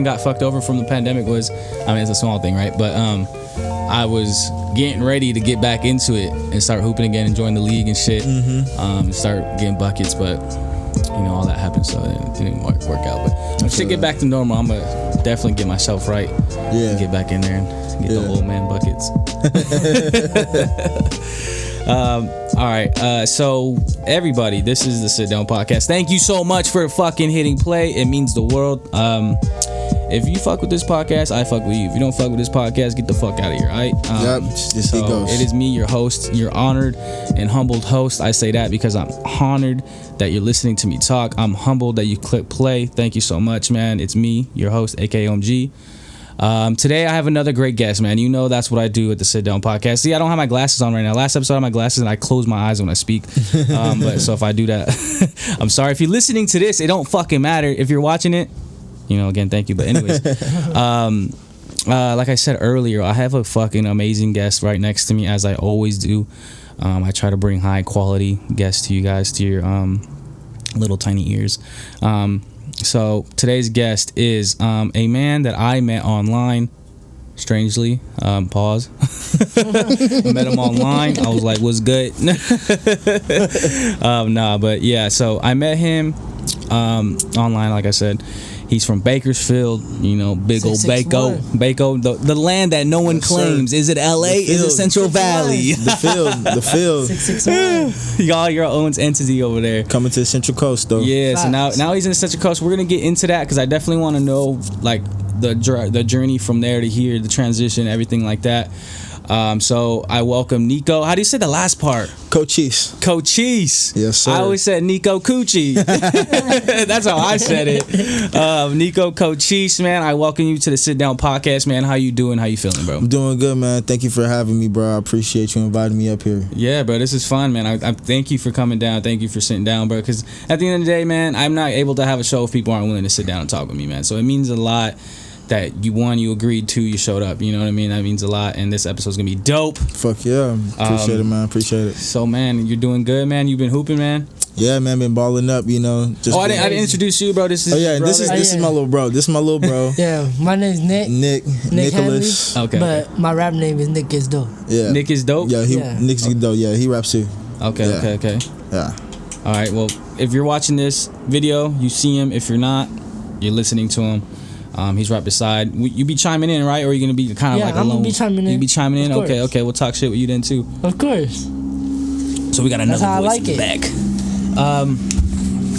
got fucked over from the pandemic was, I mean, it's a small thing, right? But I was getting ready to get back into it and start hooping again and join the league and shit. Start getting buckets, but you know, all that happened, so it didn't work out. But I should get back to normal. I'm gonna definitely get myself right. Yeah. And get back in there and get the old man buckets. All right. So everybody, this is the Sit Down Podcast. Thank you so much for fucking hitting play. It means the world. If you fuck with this podcast, I fuck with you. If you don't fuck with this podcast, get the fuck out of here, all right? So it goes. It is me, your host, your honored and humbled host. I say that because I'm honored that you're listening to me talk. I'm humbled that you click play. Thank you so much, man. It's me, your host, aka OMG. Today I have another great guest, man. You know that's what I do at the Sit Down Podcast. See, I don't have my glasses on right now. Last episode I had my glasses and I close my eyes when I speak. But so if I do that, I'm sorry. If you're listening to this, it don't fucking matter. If you're watching it, you know, again, thank you. But anyways, like I said earlier, I have a fucking amazing guest right next to me, as I always do. I try to bring high quality guests to you guys, to your little tiny ears. So today's guest is a man that I met online, strangely. Pause. I met him online. I was like, what's good? But yeah, so I met him online, like I said. He's from Bakersfield, you know, big old Bako, the land that no one claims. Is it LA? Is it Central Valley? The field. 661. Y'all, your own entity over there. Coming to the Central Coast, though. Yeah, so now he's in the Central Coast. We're gonna get into that because I definitely want to know like the journey from there to here, the transition, everything like that. So I welcome Niko. How do you say the last part? Cochi. Yes, sir. I always said Niko Cochi. That's how I said it. Niko Cochi, man. I welcome you to the Sit Down Podcast, man. How you doing? How you feeling, bro? I'm doing good, man. Thank you for having me, bro. I appreciate you inviting me up here. Yeah, bro. This is fun, man. I thank you for coming down. Thank you for sitting down, bro. Because at the end of the day, man, I'm not able to have a show if people aren't willing to sit down and talk with me, man. So it means a lot that you agreed to, you showed up. You know what I mean? That means a lot, and this episode's gonna be dope. Fuck yeah. Appreciate it, man. Appreciate it. So, man, you're doing good, man. You've been hooping, man. Yeah, man, been balling up, you know. I didn't introduce you, bro. This is this is my little bro. This is my little bro. Yeah, my name's Nicholas. Okay. But my rap name is Nick is Dope. Yeah. Nick is Dope? Yeah, Nick is Dope. Yeah, he raps too. Okay. Yeah. All right, well, if you're watching this video, you see him. If you're not, you're listening to him. He's right beside. You be chiming in, right? Or are you gonna be kind of like alone? I'm gonna be chiming in. You be chiming in? Okay. We'll talk shit with you then too. Of course. So we got another voice in the back.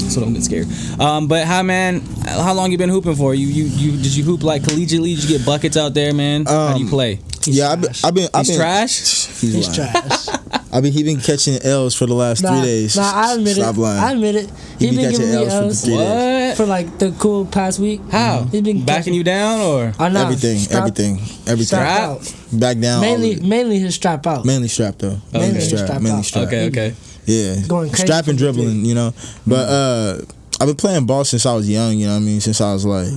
So don't get scared. But how long you been hooping for? You did you hoop like collegiately? Did you get buckets out there, man? How do you play? I've been trash. He's trash. He been catching L's for the last 3 days. I admit Stop it. lying. I admit it. He been giving me L's for 3 days. for like the cool past week. How? He been backing you down or everything. Strap out. Back down. Mainly his strap out. Mainly strap though. Okay. Mainly strap. Okay. Yeah. Going crazy. Strap and dribbling, you know. But I've been playing ball since I was young. You know what I mean? Since I was like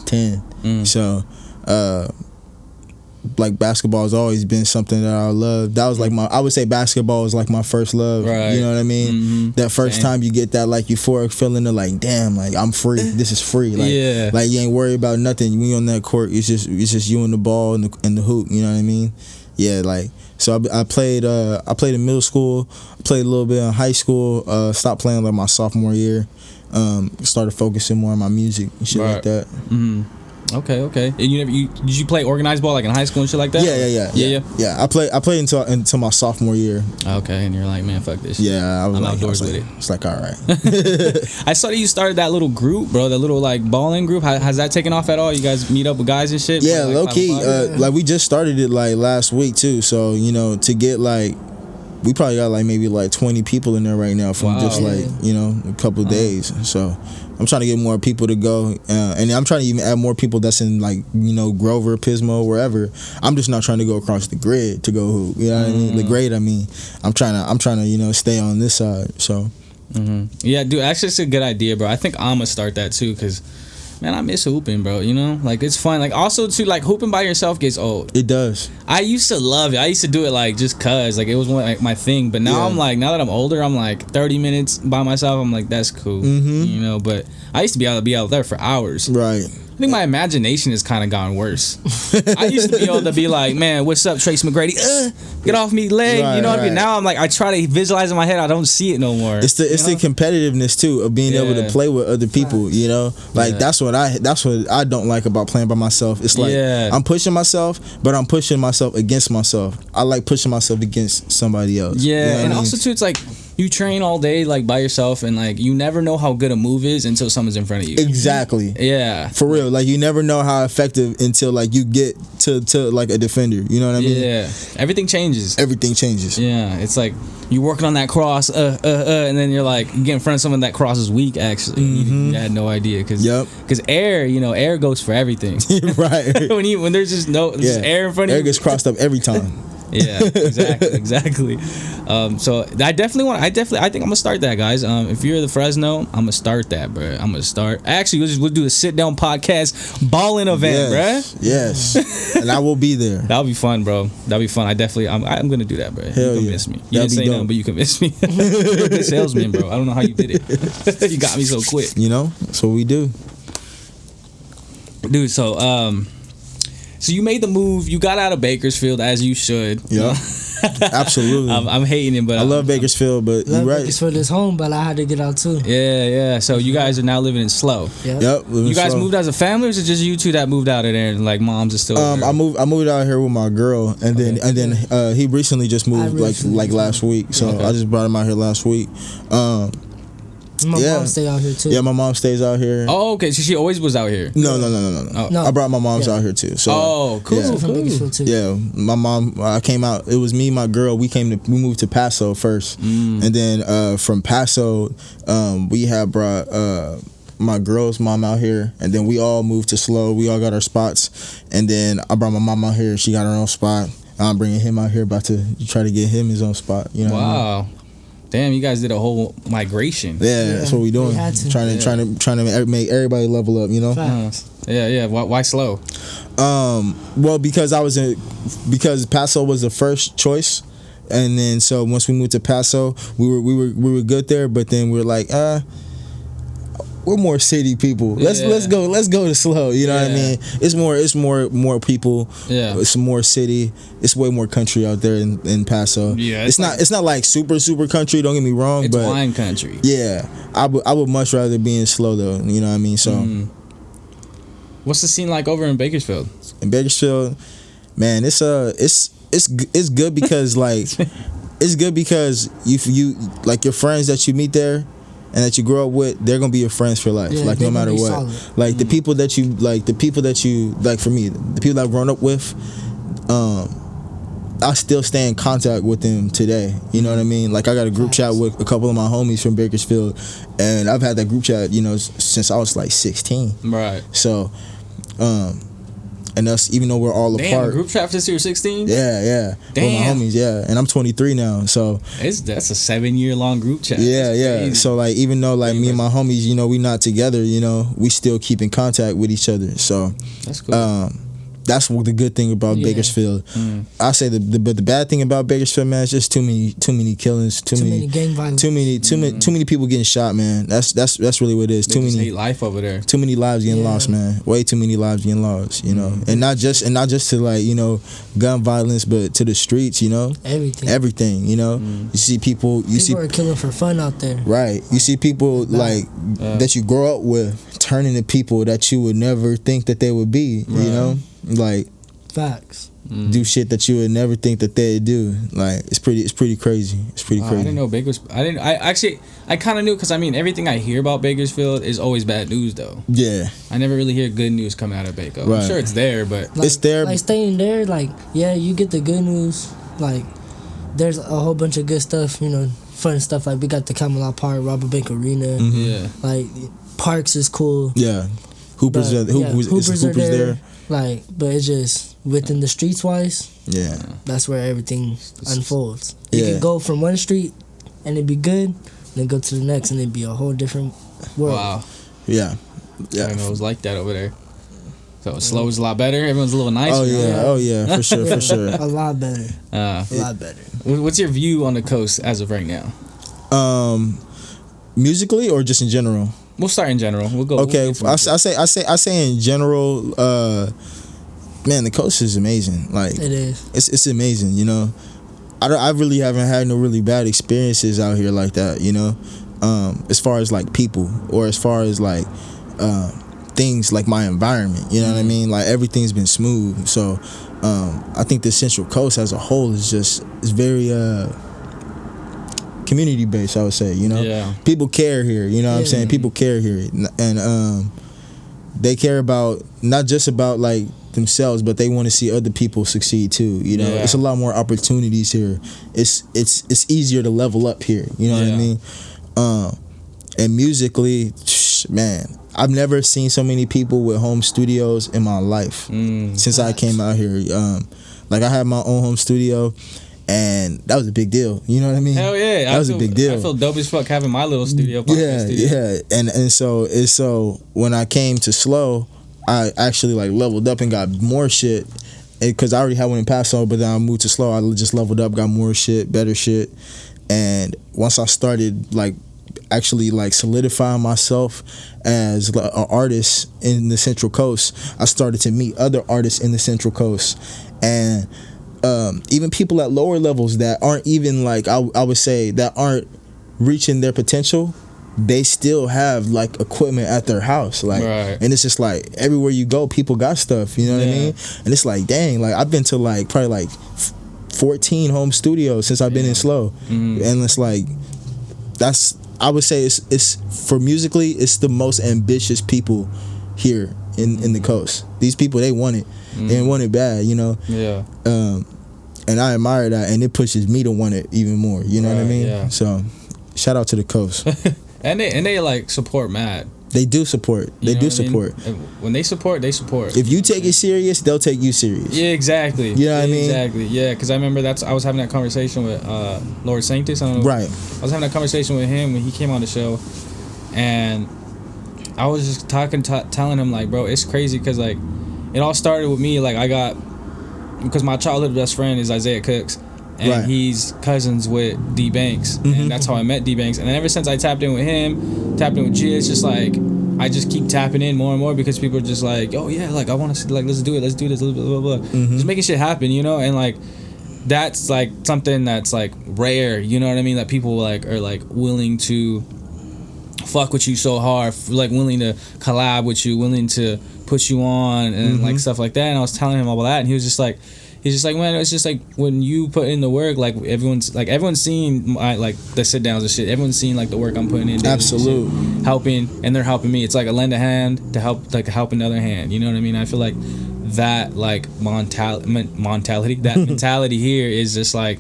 10. So. Like basketball has always been something that I love. That was like I would say basketball was like my first love. Right. You know what I mean? That first time you get that like euphoric feeling of like, damn, like I'm free. This is free. Like, like you ain't worried about nothing. When you on that court, it's just you and the ball and the hoop. You know what I mean? Yeah, like so I played in middle school. I played a little bit in high school. Stopped playing like my sophomore year. Started focusing more on my music and shit like that. Okay. And did you play organized ball like in high school and shit like that? Yeah. I played until my sophomore year. Okay, and you're like, man, fuck this shit. Yeah, I'm outdoors with it. It's like, all right. I saw that you started that little group, bro. That little like balling group. Has that taken off at all? You guys meet up with guys and shit? Yeah, low key. Like we just started it like last week too. So you know, to get like. We probably got like maybe like 20 people in there right now from just like, you know, a couple of days. So I'm trying to get more people to go. And I'm trying to even add more people that's in like, you know, Grover, Pismo, wherever. I'm just not trying to go across the grid to go hoop. You know what I mean? The grade, I mean. I'm trying to, you know, stay on this side. So. Yeah, dude, actually it's a good idea, bro. I think I'm going to start that too because... Man, I miss hooping, bro. You know, like it's fun. Like also too, like hooping by yourself gets old. It does. I used to love it. I used to do it like just cause, like it was one like my thing. But now I'm like, now that I'm older, I'm like 30 minutes by myself. I'm like, that's cool, you know. But I used to be out there for hours. Right. think my imagination has kind of gotten worse. I used to be able to be like, man, what's up, Trace McGrady? Get off me, leg. Right, you know what I mean? right. Now I'm like, I try to visualize in my head. I don't see it no more. It's the competitiveness too of being able to play with other people. You know, like that's what I don't like about playing by myself. It's like I'm pushing myself, but I'm pushing myself against myself. I like pushing myself against somebody else. Yeah, you know what and I mean? also too, it's like you train all day like by yourself, and like you never know how good a move is until someone's in front of you. Exactly. Yeah. For real, like you never know how effective until like you get to like a defender. You know what I mean? Yeah. Everything changes. Everything changes. Yeah. It's like you're working on that cross, and then you're like you get in front of someone that cross is weak. Actually, you had no idea because air goes for everything. Right. when there's just air in front of you, air gets crossed up every time. Yeah, exactly. So I think I'm gonna start that, guys. If you're the Fresno, I'm gonna start that, bro. I'm gonna start. Actually, we'll do a sit down podcast balling event, yes, bro. Yes, and I will be there. That'll be fun, bro. That'll be fun. I'm gonna do that, bro. Hell you convinced me. You didn't say nothing, but you convinced me. You're a good salesman, bro. I don't know how you did it. You got me so quick. You know, that's what we do, dude. So you made the move. You got out of Bakersfield as you should. Yeah, absolutely. I'm hating it, but I love Bakersfield. But you're right. Bakersfield is home, but I had to get out too. Yeah. So you guys are now living in Slow. Yep. You guys moved as a family, or is it just you two that moved out of there? And like moms are still. I moved out here with my girl, and then he recently just moved like last week. So I just brought him out here last week. My mom stay out here too. Yeah, my mom stays out here. Oh, okay. So she always was out here. No. No. I brought my mom's out here too. So cool. Yeah. From Bakersfield too. Yeah, my mom. I came out. It was me, my girl. We moved to Paso first, and then from Paso, we had brought my girl's mom out here, and then we all moved to Slow. We all got our spots, and then I brought my mom out here. She got her own spot. I'm bringing him out here, about to try to get him his own spot. You know. Wow. What I mean? Damn, you guys did a whole migration. Yeah, that's what we doing. Trying to make everybody level up. You know. Yeah. Why Slow? Well, because because Paso was the first choice, and then so once we moved to Paso, we were good there, but then we were like, we're more city people. Let's go to Slow. You know what I mean? It's more people. Yeah. It's more city. It's way more country out there in Paso. Yeah. It's not like super country. Don't get me wrong. It's but wine country. Yeah. I would much rather be in Slow though. You know what I mean? So. What's the scene like over in Bakersfield? In Bakersfield, man, it's good because like it's good because you like your friends that you meet there and that you grow up with, they're gonna be your friends for life. Like no matter what. Solid. Like the people that you like for me, the people that I've grown up with, I still stay in contact with them today. You know what I mean? Like I got a group chat with a couple of my homies from Bakersfield, and I've had that group chat, since I was like 16. Right. So, and us, even though we're all apart. Group chat since you were 16? Yeah. Damn. With my homies, and I'm 23 now, so. That's a 7-year-long group chat. Yeah. So like, even though like me and my homies, we not together, we still keep in contact with each other. So. That's cool. That's the good thing about Bakersfield. I say but the bad thing about Bakersfield, man, is just too many killings, too many gang violence, too many people getting shot, man. That's really what it is. They hate life over there. Too many lives getting lost, man. Way too many lives getting lost, and not just to like gun violence, but to the streets, everything. You see people are killing for fun out there, right? You see people that you grow up with turning to people that you would never think that they would be, like facts. Do shit that you would never think that they'd do. Like it's pretty crazy. It's pretty crazy. I didn't know Bakersfield. I kind of knew because everything I hear about Bakersfield is always bad news though. Yeah. I never really hear good news coming out of Baco. Right. I'm sure it's there, but it's there. Like staying there, you get the good news. Like there's a whole bunch of good stuff, fun stuff. Like we got the Camelot Park, Robert Bank Arena. Yeah. Like Parks is cool. Yeah. Hoopers are there. Like, but it's just within the streets wise. Yeah. That's where everything unfolds. You can go from one street and it'd be good, then go to the next and it'd be a whole different world. Wow. Yeah. I didn't know it was like that over there. So Slow is a lot better. Everyone's a little nicer. Oh yeah, for sure. A lot better. A lot better. What's your view on the coast as of right now? Musically or just in general? We'll start in general. We'll go. Okay, I say in general. Man, the coast is amazing. Like it is. It's amazing. You know, I really haven't had no really bad experiences out here like that. You know, as far as like people or as far as like things like my environment. You know what I mean? Like everything's been smooth. So I think the Central Coast as a whole is very community based, I would say. You know, people care here. You know what I'm saying? People care here, and they care about not just about like themselves, but they want to see other people succeed too. You know, it's a lot more opportunities here. It's easier to level up here. You know what I mean? And musically, man, I've never seen so many people with home studios in my life since I came out here. Like I had my own home studio. And that was a big deal. You know what I mean? Hell yeah. That was a big deal. I feel dope as fuck having my little studio. Yeah. And so when I came to Slow, I actually like leveled up and got more shit. Because I already had one in Paso, but then I moved to Slow. I just leveled up, got more shit, better shit. And once I started like actually like solidifying myself as an artist in the Central Coast, I started to meet other artists in the Central Coast. And even people at lower levels that aren't even like I would say that aren't reaching their potential, they still have like equipment at their house, like, and it's just like everywhere you go, people got stuff. You know what I mean? And it's like, dang, like I've been to like probably like 14 home studios since I've been in Slow, and it's like I would say it's for musically, it's the most ambitious people here in the coast. These people, they want it. They want it bad, you know. Yeah. And I admire that, and it pushes me to want it even more. You know what I mean? Yeah. So, shout out to the coast. and they like support mad. They do support. They do support. I mean? When they support, they support. If you take it serious, they'll take you serious. Yeah, exactly. You know what I mean? Exactly. Yeah, because I remember I was having that conversation with Lord Sanctus. I don't know. Right. I was having that conversation with him when he came on the show, and I was just telling him like, bro, it's crazy because like it all started with me. Like because my childhood best friend is Isaiah Cooks, and he's cousins with D Banks, and that's how I met D Banks. And ever since I tapped in with him, tapped in with G, it's just like I just keep tapping in more and more because people are just like, oh yeah, like I want to like let's do this, blah blah blah, just making shit happen, you know. And like that's like something that's like rare, you know what I mean? That people like are like willing to fuck with you so hard, like willing to collab with you, willing to put you on and like stuff like that. And I was telling him all that, and he's just like, man, it's just like when you put in the work, like everyone's seen my like the sit downs and shit. Everyone's seen like the work I'm putting in. Absolutely. Helping, and they're helping me. It's like a lend a hand to help, like help another hand. You know what I mean? I feel like that like mentality here is just like,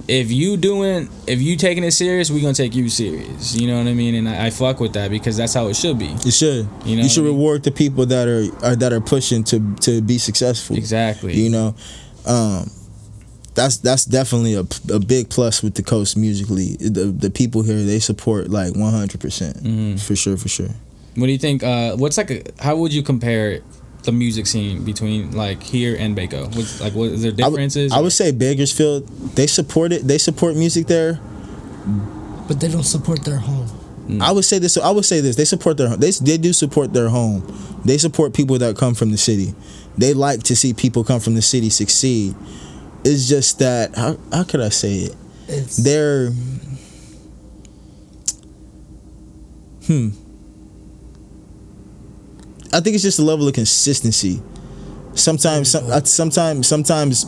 if you taking it serious, we gonna take you serious. You know what I mean? And I fuck with that because that's how it should be. It should. You know, you should reward the people that are pushing to be successful. Exactly. You know, that's definitely a big plus with the coast musically. The people here, they support like 100%. For sure. What do you think? How would you compare the music scene between like here and Baco? What is there differences? I would say Bakersfield, they support it. They support music there, but they don't support their home. I would say this. They support their home. They do support their home. They support people that come from the city. They like to see people come from the city succeed. It's just that how could I say it? They're I think it's just a level of consistency. Sometimes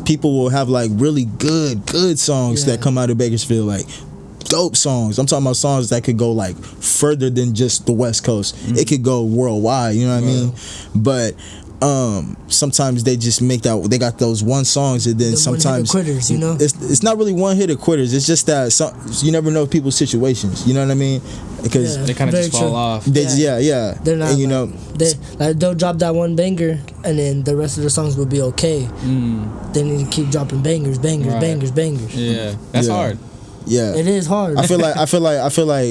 people will have like really good songs that come out of Bakersfield, like dope songs. I'm talking about songs that could go like further than just the West Coast. It could go worldwide. You know what I mean? But sometimes they just make that. They got those one songs, and then sometimes quitters. You know, it's not really one hit of quitters. It's just that you never know people's situations. You know what I mean? Because they kind of just fall off. They're not. And, you know, they'll drop that one banger, and then the rest of the songs will be okay. Then you keep dropping bangers. Yeah, that's hard. Yeah, it is hard. I feel like if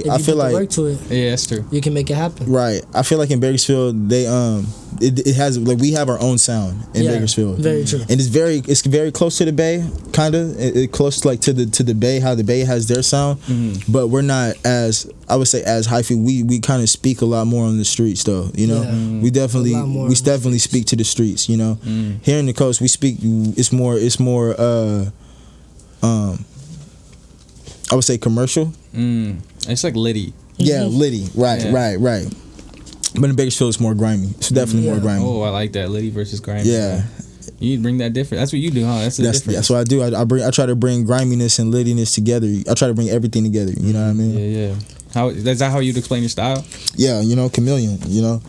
you put the work to it, Yeah, that's true. you can make it happen. Right. I feel like in Bakersfield, they it has like we have our own sound in Bakersfield. Very true. And it's very close to the Bay, kind of. It close like to the Bay, how the Bay has their sound. But we're not as, I would say, as hyphy. We kind of speak a lot more on the streets though. You know, we definitely speak to the streets. You know, here in the coast we speak. It's more. I would say commercial. It's like Liddy. Yeah, Liddy. Right. But in Bakersfield, it's more grimy. It's definitely more grimy. Oh, I like that. Liddy versus grimy. Yeah. You bring that different. That's what you do, huh? That's the difference. That's what I do. I try to bring griminess and liddiness together. I try to bring everything together. You know what I mean? Yeah. Is that how you'd explain your style? Yeah, you know, chameleon. You know,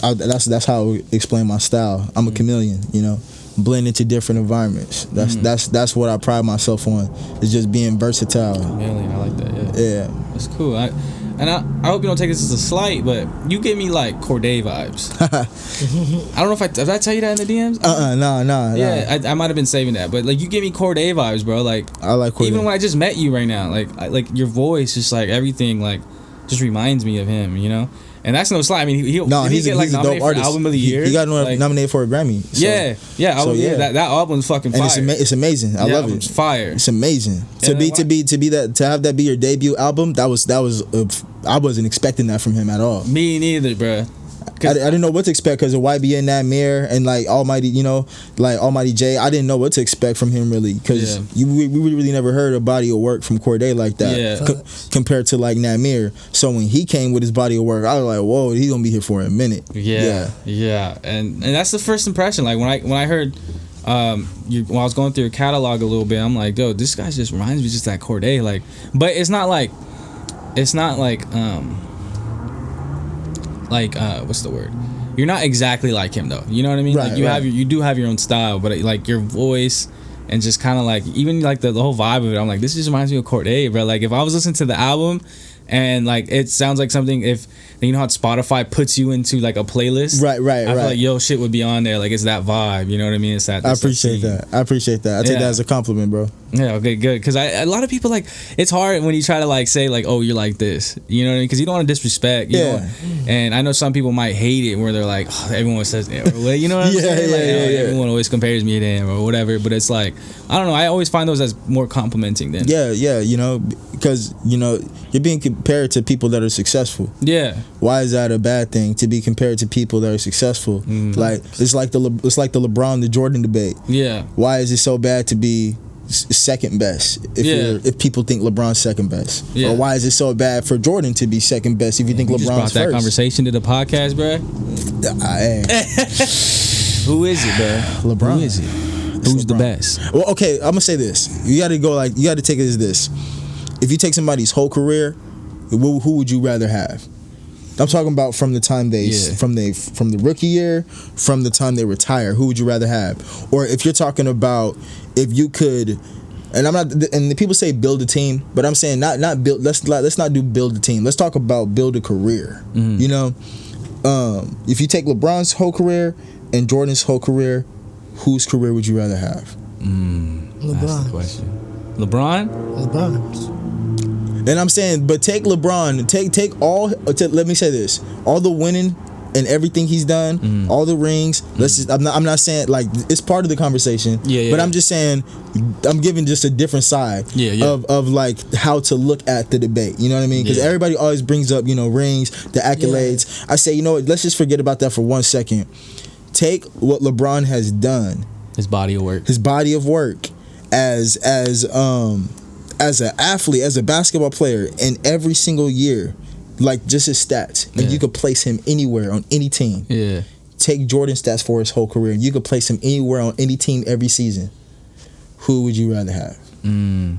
that's how I would explain my style. I'm a chameleon. You know, blend into different environments. That's what I pride myself on. Is just being versatile. Chameleon, I like that. Yeah. Yeah. That's cool. I hope you don't take this as a slight, but you give me like Corday vibes. I don't know did I tell you that in the DMs? No. Yeah, I might have been saving that, but like you give me Corday vibes, bro. Like I like Corday. Even when I just met you right now, like your voice, just like everything, like just reminds me of him, you know. And that's no slight. I mean, he's a dope artist. Album of the year. He got nominated for a Grammy. So. Yeah. That album's fucking fire. And it's amazing. I love it. It's fire. It's amazing to have that be your debut album. That was I wasn't expecting that from him at all. Me neither, bro. I didn't know what to expect because of YBN, that Mayor, and like Almighty, you know, like Almighty J. I didn't know what to expect from him really because we really never heard a body of work from Corday like that compared to like Namir. So when he came with his body of work, I was like, whoa, he's gonna be here for a minute. Yeah. And that's the first impression. Like when I heard when I was going through your catalog a little bit, I'm like, yo, this guy just reminds me just that Corday. Like, but it's not like what's the word? You're not exactly like him though. You know what I mean? Right, like you do have your own style, but like your voice and just kind of like even like the whole vibe of it. I'm like, this just reminds me of Corday, bro. Like if I was listening to the album and like it sounds like something, if you know how Spotify puts you into like a playlist, right. I feel like yo shit would be on there. Like it's that vibe. You know what I mean? It's that. I appreciate that. I take that as a compliment, bro. Yeah, okay, good. Because a lot of people, like, it's hard when you try to, like, say, like, oh, you're like this. You know what I mean? Because you don't want to disrespect. You know? And I know some people might hate it where they're like, oh, everyone says, you know what I'm saying? Everyone always compares me to him or whatever. But it's like, I don't know. I always find those as more complimenting than. Yeah, you know, because, you know, you're being compared to people that are successful. Yeah. Why is that a bad thing to be compared to people that are successful? Like, it's like the LeBron, the Jordan debate. Yeah. Why is it so bad to be second best if people think LeBron's second best, or why is it so bad for Jordan to be second best if you think LeBron's just brought first? That conversation to the podcast, bro. Who is it, bro? LeBron. Who is it? Who's the best? Well, okay, I'm gonna say this. You got to take it as this. If you take somebody's whole career, who would you rather have? I'm talking about from the time from the rookie year, from the time they retire. Who would you rather have? Or if you're talking about if you could, and I'm not, and the people say build a team, but I'm saying not build. Let's not do build a team. Let's talk about build a career. You know, if you take LeBron's whole career and Jordan's whole career, whose career would you rather have? LeBron. That's the question. LeBron's. And I'm saying, but take LeBron, take all. Let me say this: all the winning and everything he's done, all the rings. Let's just. I'm not saying like it's part of the conversation. But I'm just saying, I'm giving just a different side. Of like how to look at the debate. You know what I mean? Because everybody always brings up rings, the accolades. I say, you know what? Let's just forget about that for 1 second. Take what LeBron has done. His body of work. As an athlete, as a basketball player, in every single year, like just his stats, and you could place him anywhere on any team. Yeah. Take Jordan's stats for his whole career, and you could place him anywhere on any team every season. Who would you rather have? I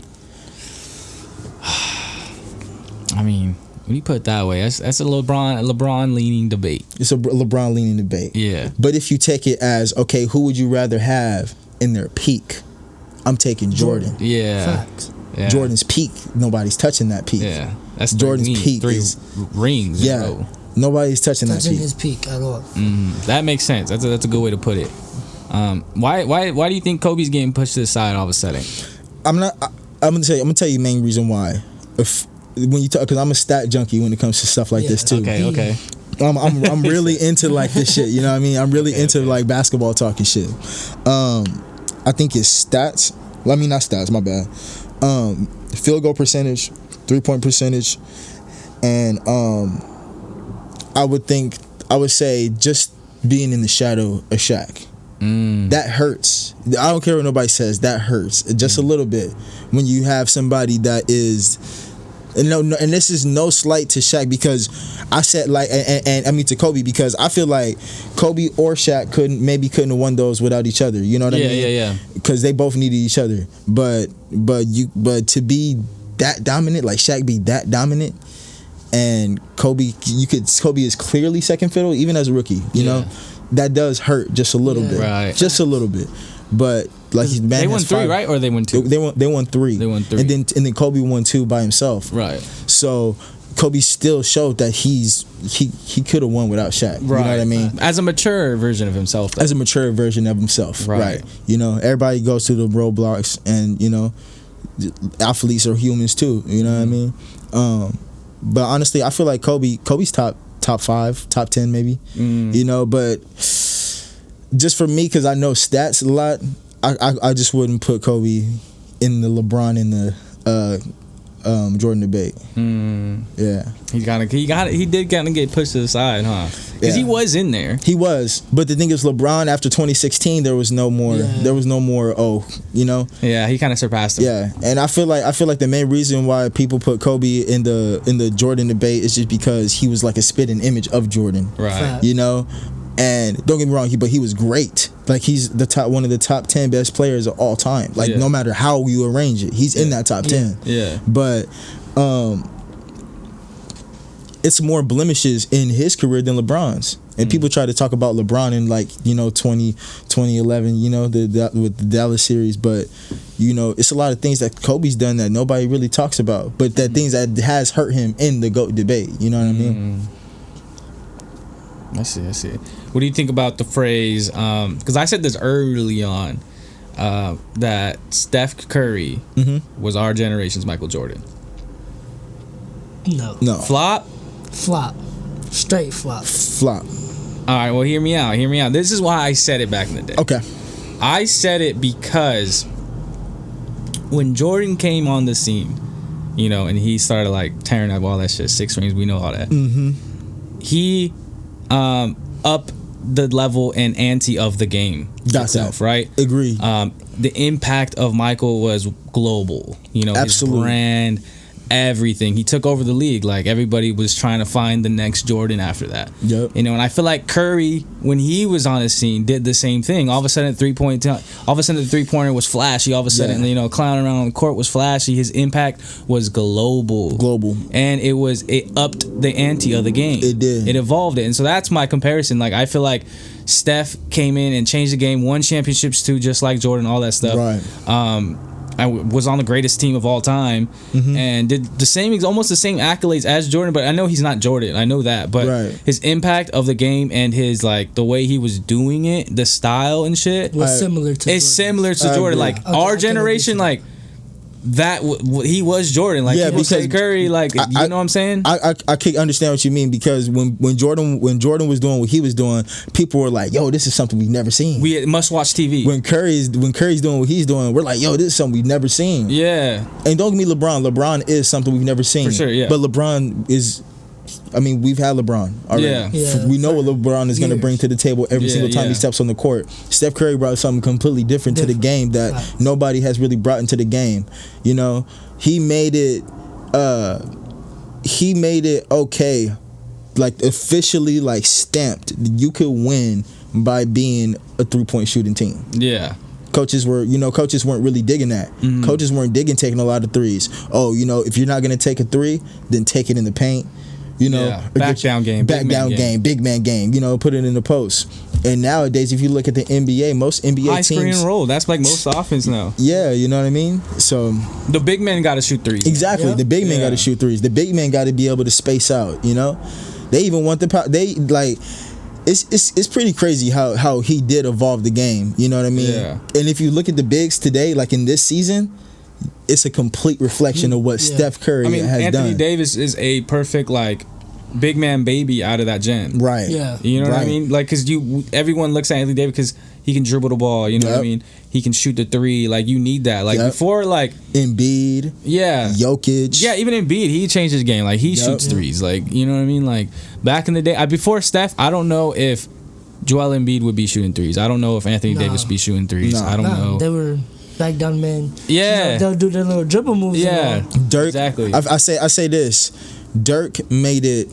mean, when you put it that way, that's a LeBron leaning debate. It's a LeBron leaning debate. Yeah. But if you take it as, okay, who would you rather have in their peak? I'm taking Jordan. Yeah. Facts. Yeah. Jordan's peak, nobody's touching that peak. Yeah, that's Jordan's peak. Three rings. Yeah, nobody's touching that peak. His peak at all. That makes sense. That's a good way to put it. Why do you think Kobe's getting pushed to the side all of a sudden? I'm gonna tell you the main reason why. When you talk, because I'm a stat junkie when it comes to stuff like this too. Okay. I'm really into like this shit. You know what I mean? I'm really into like basketball talking shit. I think it's stats. Well, I mean, not stats. My bad. Field goal percentage, 3-point percentage, and I would say just being in the shadow of Shaq. That hurts. I don't care what nobody says. That hurts just a little bit when you have somebody that is. And this is no slight to Shaq, because I said like, and I mean to Kobe, because I feel like Kobe or Shaq couldn't have won those without each other. You know what I mean? Yeah. Because they both needed each other. But to be that dominant, like Shaq be that dominant, and Kobe is clearly second fiddle even as a rookie. You know, that does hurt just a little bit, right? Just a little bit. But like they won 3, right? Or they won 2? They won 3. They won 3. And then Kobe won 2 by himself. Right. So Kobe still showed that he could have won without Shaq. Right. You know what I mean? As a mature version of himself. As a mature version of himself. Right. You know, everybody goes through the roadblocks, and you know, athletes are humans too. You know what I mean? But honestly, I feel like Kobe's top 5, top 10 maybe. You know, but just for me, because I know stats a lot, I just wouldn't put Kobe in the LeBron and the Jordan debate. Yeah, he did kind of get pushed to the side, huh? Because he was in there. He was, but the thing is, LeBron after 2016, there was no more. There was no more. You know. Yeah, he kind of surpassed him. Yeah, and I feel like the main reason why people put Kobe in the Jordan debate is just because he was like a spitting image of Jordan. Right. You know. And don't get me wrong, but he was great. Like he's one of the top 10 best players of all time. Like no matter how you arrange it, he's in that top 10. Yeah. But it's more blemishes in his career than LeBron's. And people try to talk about LeBron in like 2011, with the Dallas series. But it's a lot of things that Kobe's done that nobody really talks about. But that things that has hurt him in the GOAT debate. You know what I mean? I see. What do you think about the phrase? Because I said this early on, that Steph Curry was our generation's Michael Jordan. No. Flop. Straight flop. All right. Well, hear me out. This is why I said it back in the day. Okay. I said it because when Jordan came on the scene, and he started like tearing up all that shit, 6 rings, we know all that. He up the level and ante of the game itself, right? Agree. The impact of Michael was global. Absolutely. His brand, everything. He took over the league. Like everybody was trying to find the next Jordan after that. Yep. And I feel like Curry, when he was on the scene, did the same thing. All of a sudden, the 3-pointer was flashy. All of a sudden, clowning around on the court was flashy. His impact was global. And it upped the ante of the game. It did. It evolved it. And so that's my comparison. Like I feel like Steph came in and changed the game, won championships too, just like Jordan, all that stuff. Right. I was on the greatest team of all time and did almost the same accolades as Jordan, but I know he's not Jordan. I know that, but his impact of the game and his the way he was doing it, the style and shit was similar to. It's similar to Jordan. Like our generation, like that he was Jordan. Like people say Curry, you know what I'm saying? I can understand what you mean, because when Jordan was doing what he was doing, people were like, "Yo, this is something we've never seen." We must watch TV. When Curry's doing what he's doing, we're like, "Yo, this is something we've never seen." Yeah. And don't get me LeBron. LeBron is something we've never seen. For sure, yeah. But LeBron is. I mean, we've had LeBron already. Yeah. We know what LeBron is going to bring to the table every single time he steps on the court. Steph Curry brought something completely different to the game that nobody has really brought into the game. He made it okay, like officially like stamped. You could win by being a 3-point shooting team. Yeah. Coaches weren't really digging that. Coaches weren't digging taking a lot of threes. If you're not going to take a 3, then take it in the paint. Back down game, big man game. Put it in the post. And nowadays, if you look at the NBA, most NBA high teams screen and roll. That's like most offense now. Yeah, you know what I mean. So the big men got to shoot threes. Exactly, the big men got to shoot threes. The big men got to be able to space out. They even want It's pretty crazy how he did evolve the game. You know what I mean? Yeah. And if you look at the bigs today, like in this season, it's a complete reflection of what Steph Curry has Anthony done. Davis is a perfect like big man baby out of that gen. Right. Yeah. You know what I mean? Like, because everyone looks at Anthony Davis because he can dribble the ball. You know what I mean? He can shoot the three. Like, you need that. Like, before, like... Embiid. Yeah. Jokic. Yeah, even Embiid, he changed his game. Like, he shoots threes. Like, you know what I mean? Like, back in the day... before Steph, I don't know if Joel Embiid would be shooting threes. I don't know if Anthony Davis would be shooting threes. I don't know. They were... back down, man. Yeah. They'll do their little dribble moves. Yeah. Dirk. Exactly. I say this. Dirk made it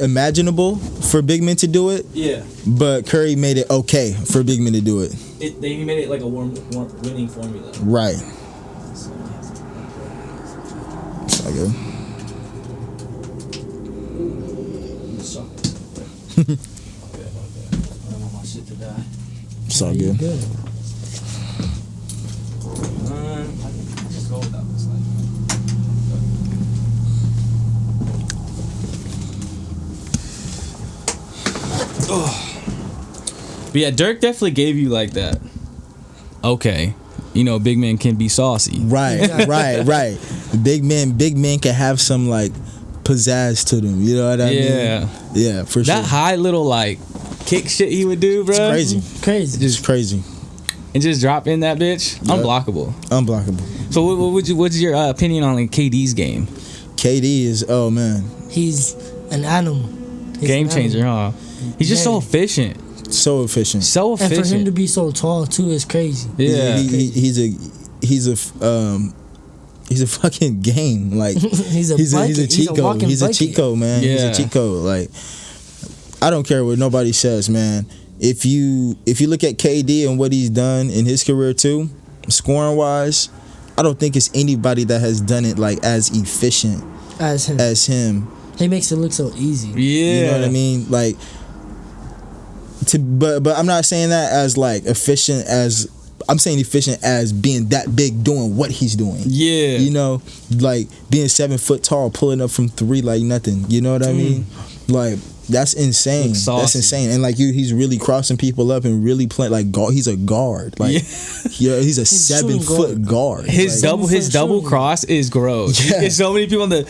imaginable for big men to do it. Yeah. But Curry made it okay for big men to do it. He made it like a winning formula. Right. It's all good. I want my shit to die. It's all good. I can just go without this. But yeah, Dirk definitely gave you like that. Okay, you know, big men can be saucy. Right, right. Big men can have some like pizzazz to them. You know what I mean? Yeah, for sure. That high little like kick shit he would do, bro. It's crazy. Just crazy. And just drop in that bitch. Unblockable. So what's your opinion on like KD's game? KD is man. He's an animal. Game changer, huh? He's just so efficient. So efficient. And for him to be so tall too is crazy. Yeah. He's a fucking game. Like he's a cheat code. He's a cheat code, man. Yeah. He's a cheat code. Like I don't care what nobody says, man. If you look at KD and what he's done in his career too, scoring wise, I don't think it's anybody that has done it like as efficient as him. He makes it look so easy. Yeah. You know what I mean? Like but I'm not saying that as like efficient as I'm saying efficient as being that big doing what he's doing. Yeah. You know, like being 7 foot tall, pulling up from three like nothing. You know what I mean? Like that's insane. That's insane. And like he's really crossing people up and really playing like he's a guard. Like he's a 7 foot guard. His double cross is gross. Yeah. There's so many people on the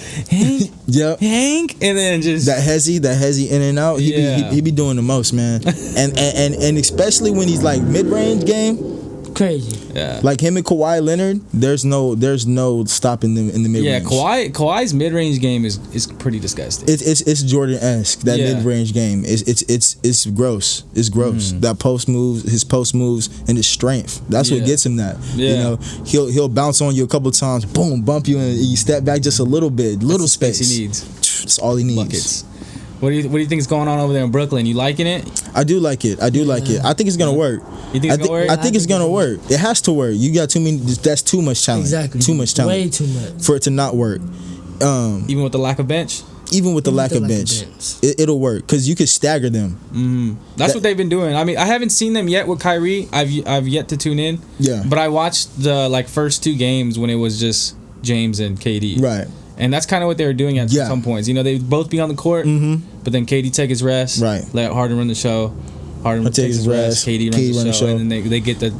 Hank, and then just that hezzy in and out. He be doing the most, man. and especially when he's like mid range game. Crazy. Yeah. Like him and Kawhi Leonard, there's no stopping them in the mid range. Yeah, Kawhi's mid range game is pretty disgusting. It's Jordan-esque. That mid range game. It's gross. It's gross. That his post moves and his strength. That's what gets him that. Yeah. You know, he'll bounce on you a couple times, boom, bump you, and you step back just a little bit, little space. He needs. That's all he needs. Buckets. What do you think is going on over there in Brooklyn? You liking it? I do like it. I think it's gonna work. You think it's gonna work? I think it's gonna work. It has to work. You got too many. That's too much talent. Exactly. Too much talent. Way too much for it to not work. Even with the lack of bench. Even with the lack of bench, it'll work because you could stagger them. Mm-hmm. That's what they've been doing. I mean, I haven't seen them yet with Kyrie. I've yet to tune in. Yeah. But I watched the first 2 games when it was just James and KD. Right. And that's kind of what they were doing at some points. You know, they'd both be on the court, but then KD take his rest, let Harden run the show. Harden takes his rest, KD runs the show, and then they get the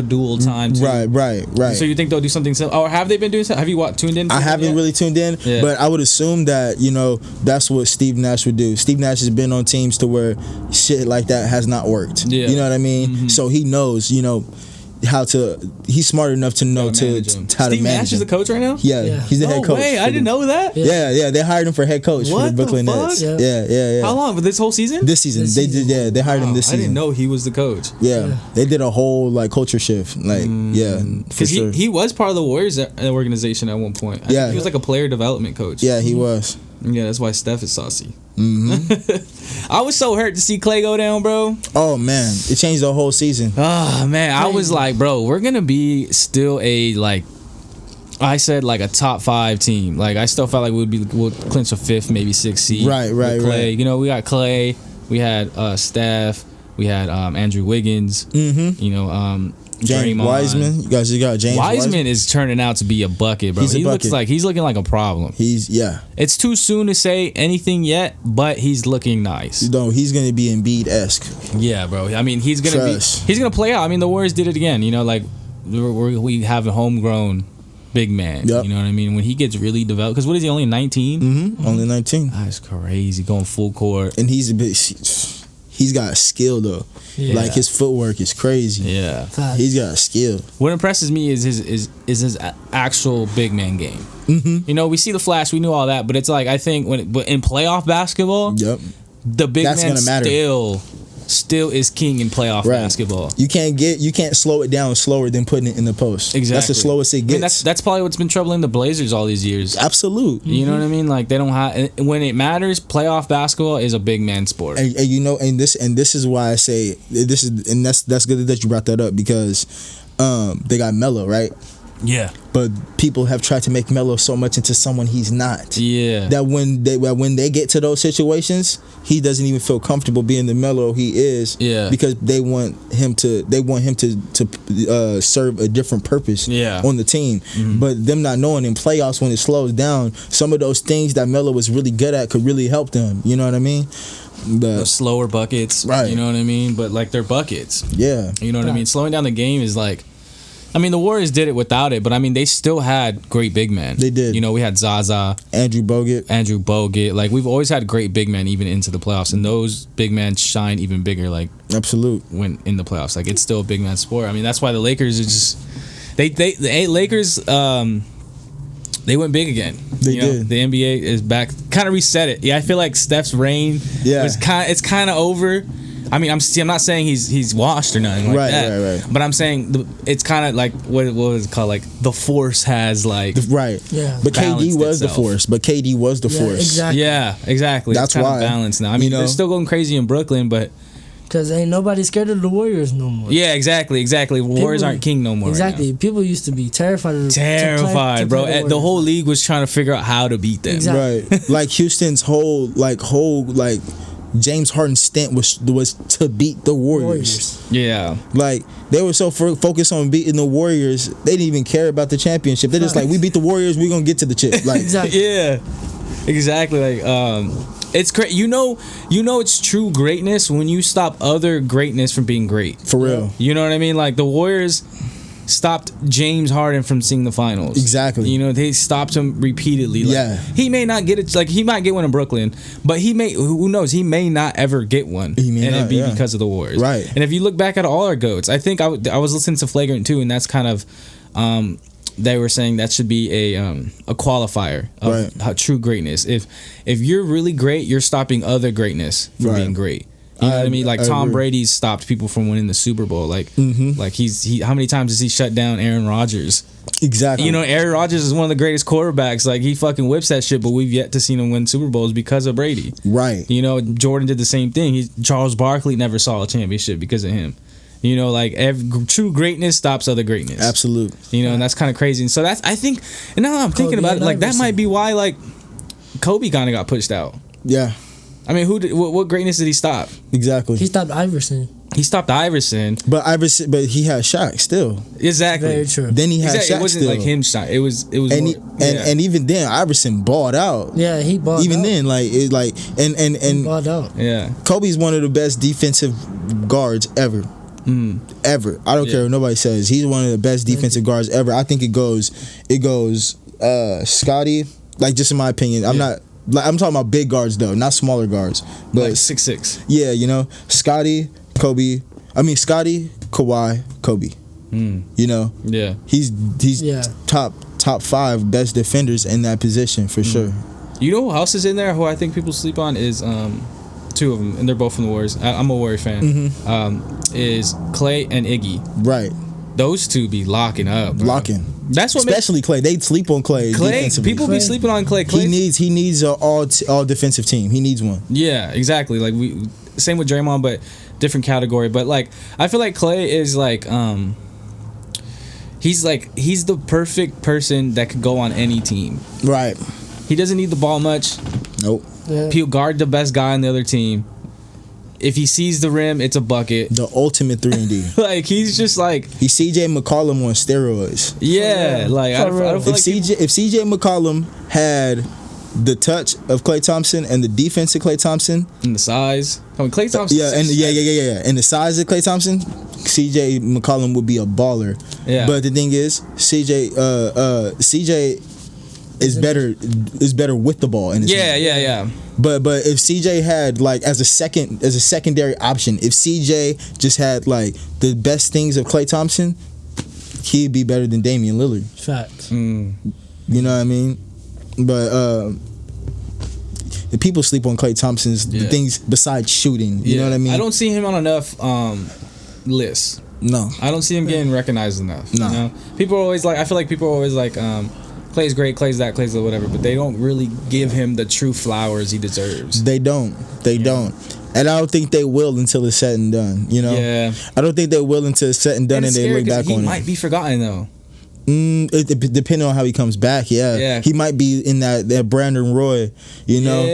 dual time too. Right. So you think they'll do something similar? Or have they been doing something? Have you tuned in? I haven't really tuned in, but I would assume that, you know, that's what Steve Nash would do. Steve Nash has been on teams to where shit like that has not worked. Yeah. You know what I mean? Mm-hmm. So he knows, you know, he's smart enough to know how to manage him. Steve Nash is the coach right now? Yeah. He's the head coach. Way, I didn't know that. Yeah, they hired him for head coach for the Brooklyn Nets. Yeah. How long? For this whole season? This season. They hired him this season. I didn't know he was the coach. Yeah. They did a whole culture shift. Because he was part of the Warriors organization at one point. I think he was like a player development coach. Yeah, he was. Yeah, that's why Steph is saucy. Mm-hmm. I was so hurt to see Clay go down, bro. Oh man, it changed the whole season. Oh man, I was like, bro, we're gonna be still I said a top 5 team. Like I still felt like we'll clinch a 5th, maybe 6th seed. Right. Clay, you know, we got Clay, we had Steph, we had Andrew Wiggins. Mm-hmm. You know, James Wiseman. You got James Wiseman is turning out to be a bucket, bro. He's looking like a problem. It's too soon to say anything yet, but he's looking nice. No, he's gonna be Embiid-esque. Yeah, bro. I mean, he's gonna play out. I mean, the Warriors did it again. You know, we have a homegrown big man. Yep. You know what I mean? When he gets really developed, because what is he, only 19? Mm-hmm. Only 19. That's crazy, going full court. And he's a bit. He's got a skill though. Yeah. Like his footwork is crazy. Yeah, he's got a skill. What impresses me is his actual big man game. Mm-hmm. You know, we see the flash, we knew all that, but it's like I think but in playoff basketball, Yep, the big that's man gonna matter. still is king in playoff basketball. You can't slow it down slower than putting it in the post. Exactly. That's the slowest it gets. I mean, that's probably what's been troubling the Blazers all these years. Absolute. You know what I mean? Like they don't have, when it matters, playoff basketball is a big man sport. And you know, and this is why I say this is, and that's good that you brought that up, because they got Melo, right? Yeah. But people have tried to make Melo so much into someone he's not. Yeah. That when they get to those situations, he doesn't even feel comfortable being the Melo he is. Yeah. Because they want him to serve a different purpose. Yeah. On the team. Mm-hmm. But them not knowing in playoffs, when it slows down, some of those things that Melo was really good at could really help them. You know what I mean? The slower buckets. Right. You know what I mean? But like they're buckets. Yeah. You know what I mean? Slowing down the game is like, I mean, the Warriors did it without it, but I mean, they still had great big men. They did. You know, we had Zaza, Andrew Bogut. Like, we've always had great big men even into the playoffs, and those big men shine even bigger, like, absolute, when in the playoffs. Like, it's still a big man sport. I mean, that's why the Lakers are just, the Lakers, they went big again. They did. The NBA is back, kind of reset it. Yeah, I feel like Steph's reign was it's kind of over. I mean, I'm not saying he's washed or nothing like that. Right. But I'm saying it's kind of like what was it called? Like the force has like Yeah. But KD was itself. the force. But KD was the force. Exactly. Yeah, exactly. That's it's why balanced now. I mean, they're still going crazy in Brooklyn, but because ain't nobody scared of the Warriors no more. Yeah, exactly. Warriors aren't king no more. Exactly. Right, people used to be terrified of bro. The whole league was trying to figure out how to beat them. Exactly. Right. Like Houston's whole James Harden's stint was to beat the Warriors. Yeah. Like, they were so focused on beating the Warriors, they didn't even care about the championship. They're just like, we beat the Warriors, we're going to get to the chip. Like, exactly. Yeah. Exactly. Like, it's great. You know it's true greatness when you stop other greatness from being great. For real. You know what I mean? Like, the Warriors stopped James Harden from seeing the finals. Exactly. You know, they stopped him repeatedly. Like, yeah. He may not get it. Like, he might get one in Brooklyn, but who knows? He may not ever get one. It'd be because of the Warriors. Right. And if you look back at all our GOATs, I think I was listening to Flagrant 2, and that's kind of, they were saying that should be a qualifier of true greatness. If you're really great, you're stopping other greatness from being great. You know what I mean? Like Tom Brady's stopped people from winning the Super Bowl. Like, like he how many times has he shut down Aaron Rodgers? Exactly. You know, Aaron Rodgers is one of the greatest quarterbacks. Like, he fucking whips that shit, but we've yet to see him win Super Bowls because of Brady. Right. You know, Jordan did the same thing. Charles Barkley never saw a championship because of him. You know, like, true greatness stops other greatness. Absolute. You know, and that's kind of crazy. And so that's, I think, and now I'm thinking about it, like, that might be why, like, Kobe kind of got pushed out. Yeah. I mean, what greatness did he stop? Exactly. He stopped Iverson. He stopped Iverson. But he had Shaq still. Exactly. Very true. Then he had Shaq It wasn't still. like him shot. It was and even then Iverson balled out. Yeah, he balled out. Even then, he balled out. Yeah. Kobe's one of the best defensive guards ever. Ever. I don't care what nobody says. He's one of the best defensive guards ever. I think it goes Scotty, like, just in my opinion. I'm talking about big guards though, not smaller guards. But like 6'6". Yeah, you know, Scotty, Kawhi, Kobe. You know? Yeah. He's top 5 best defenders in that position for sure. You know who else is in there who I think people sleep on is 2 of them, and they're both from the Warriors. I'm a Warrior fan. Is Clay and Iggy. Right. Those two be locking up. Bro. Locking. That's what especially Clay. They sleep on Clay. People be sleeping on Clay. He needs an all defensive team. He needs one. Yeah, exactly. Like, same with Draymond, but different category. But like, I feel like Clay is like he's the perfect person that could go on any team. Right. He doesn't need the ball much. Nope. Yeah. He'll guard the best guy on the other team. If he sees the rim, it's a bucket. The ultimate 3-and-D. Like, he's just like, he's CJ McCollum on steroids. Yeah, like I don't feel if CJ McCollum had the touch of Klay Thompson and the defense of Klay Thompson and the size. I mean, Klay Thompson. Yeah, and the size of Klay Thompson, CJ McCollum would be a baller. Yeah. But the thing is, CJ is better with the ball in his hand. Yeah. But if CJ had like as a secondary option, if CJ just had like the best things of Klay Thompson, he'd be better than Damian Lillard. Facts. You know what I mean? But the people sleep on Klay Thompson's things besides shooting. You know what I mean? I don't see him on enough lists. No, I don't see him getting recognized enough. No. You know? People are always like, I feel like people are always like, Klay's great, Klay's that, Klay's that, whatever, but they don't really give him the true flowers he deserves. They don't. And I don't think they will until it's said and done. You know? Yeah. I don't think they will until it's said and done and they look back on it. He might be forgotten though. Depending on how he comes back, he might be in that Brandon Roy, you know,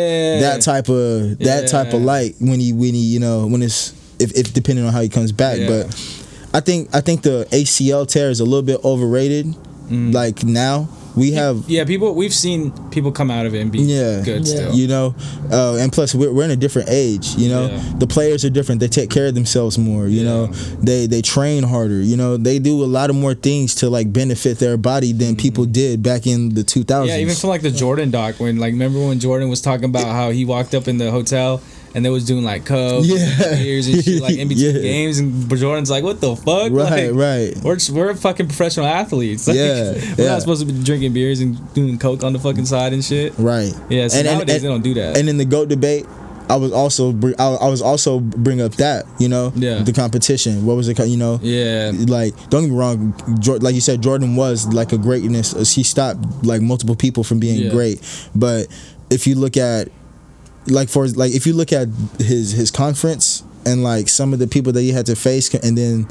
that type of light when he you know, when it's if depending on how he comes back. But I think the ACL tear is a little bit overrated. Like now we have we've seen people come out of it and be good still, you know, and plus we're in a different age, you know. The players are different, they take care of themselves more, you know, they train harder, you know, they do a lot of more things to like benefit their body than people did back in the 2000s. Even from like the Jordan doc, when like remember when Jordan was talking about how he walked up in the hotel and they was doing like coke, beers and shit like in between games, and Jordan's like, "What the fuck?" Right. We're fucking professional athletes. Like, we're not supposed to be drinking beers and doing coke on the fucking side and shit. Right. Yeah. So nowadays they don't do that. And in the GOAT debate, I was also bring up that, you know, the competition. What was it? You know, like don't get me wrong, like you said, Jordan was like a greatness. He stopped like multiple people from being great. But if you look at if you look at his conference and like some of the people that he had to face, and then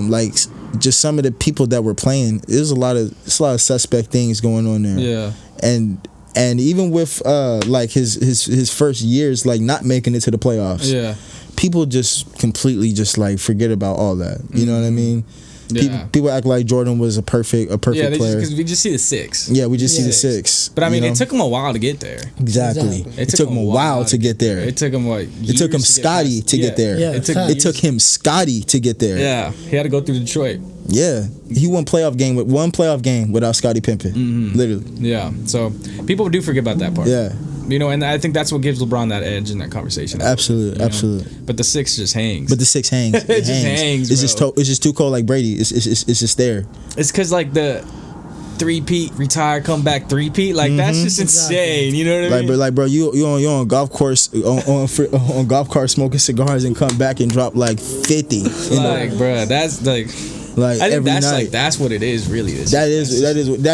like just some of the people that were playing, there's a lot of suspect things going on there. Yeah. And even with like his first years, like not making it to the playoffs, people just completely just like forget about all that. You know what I mean? People act like Jordan was a perfect player. Because we just see the six. Yeah, we just see the six. But I mean, it took him a while to get there. Exactly. It took him a while to get there. It took him It took him Scotty to get there. It took him Scotty to get there. Yeah, he had to go through Detroit. Yeah, he won one playoff game without Scottie Pippen. Literally. Yeah. So people do forget about that part. Yeah. You know, and I think that's what gives LeBron that edge in that conversation. Absolutely. But the six just hangs. It just hangs. It's just too cold like Brady. It's just there. It's because like the three-peat, retire, come back, three-peat, like that's just insane. You know what I mean? Like bro, you on golf course on golf cart smoking cigars and come back and drop like 50. Bro, that's like I think that's night. Like that's what it is. Really, that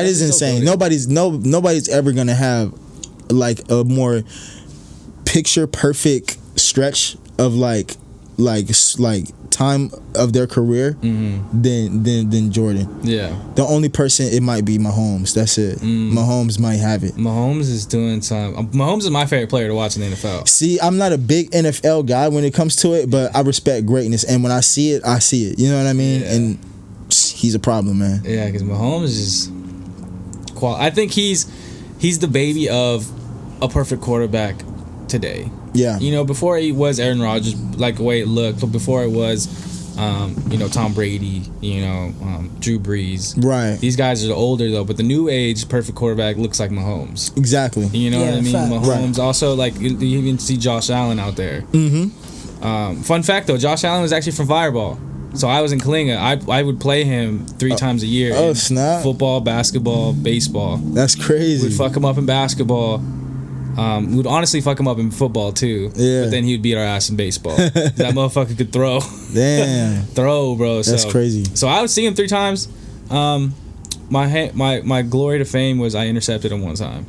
is insane. Nobody's ever gonna have like a more picture perfect stretch of like time of their career than Jordan. Yeah. The only person it might be Mahomes. That's it. Mahomes might have it. Mahomes is doing some. Mahomes is my favorite player to watch in the NFL. See, I'm not a big NFL guy when it comes to it, but I respect greatness, and when I see it, I see it. You know what I mean? Yeah. And he's a problem, man. Yeah, because Mahomes is I think he's the baby of a perfect quarterback today. Yeah. You know, before he was Aaron Rodgers, like the way it looked, but before it was, you know, Tom Brady, you know, Drew Brees. Right. These guys are older, though, but the new age perfect quarterback looks like Mahomes. Exactly. You know what I mean? Fact. Mahomes also, like, you even see Josh Allen out there. Fun fact, though, Josh Allen was actually from Fireball. So I was in Kalinga. I would play him 3 times a year. Oh, snap. Football, basketball, baseball. That's crazy. We'd fuck him up in basketball. We'd honestly fuck him up in football too. Yeah. But then he'd beat our ass in baseball. That motherfucker could throw. Damn. Throw, bro. That's crazy. So I would see him 3 times. My glory to fame was I intercepted him 1 time.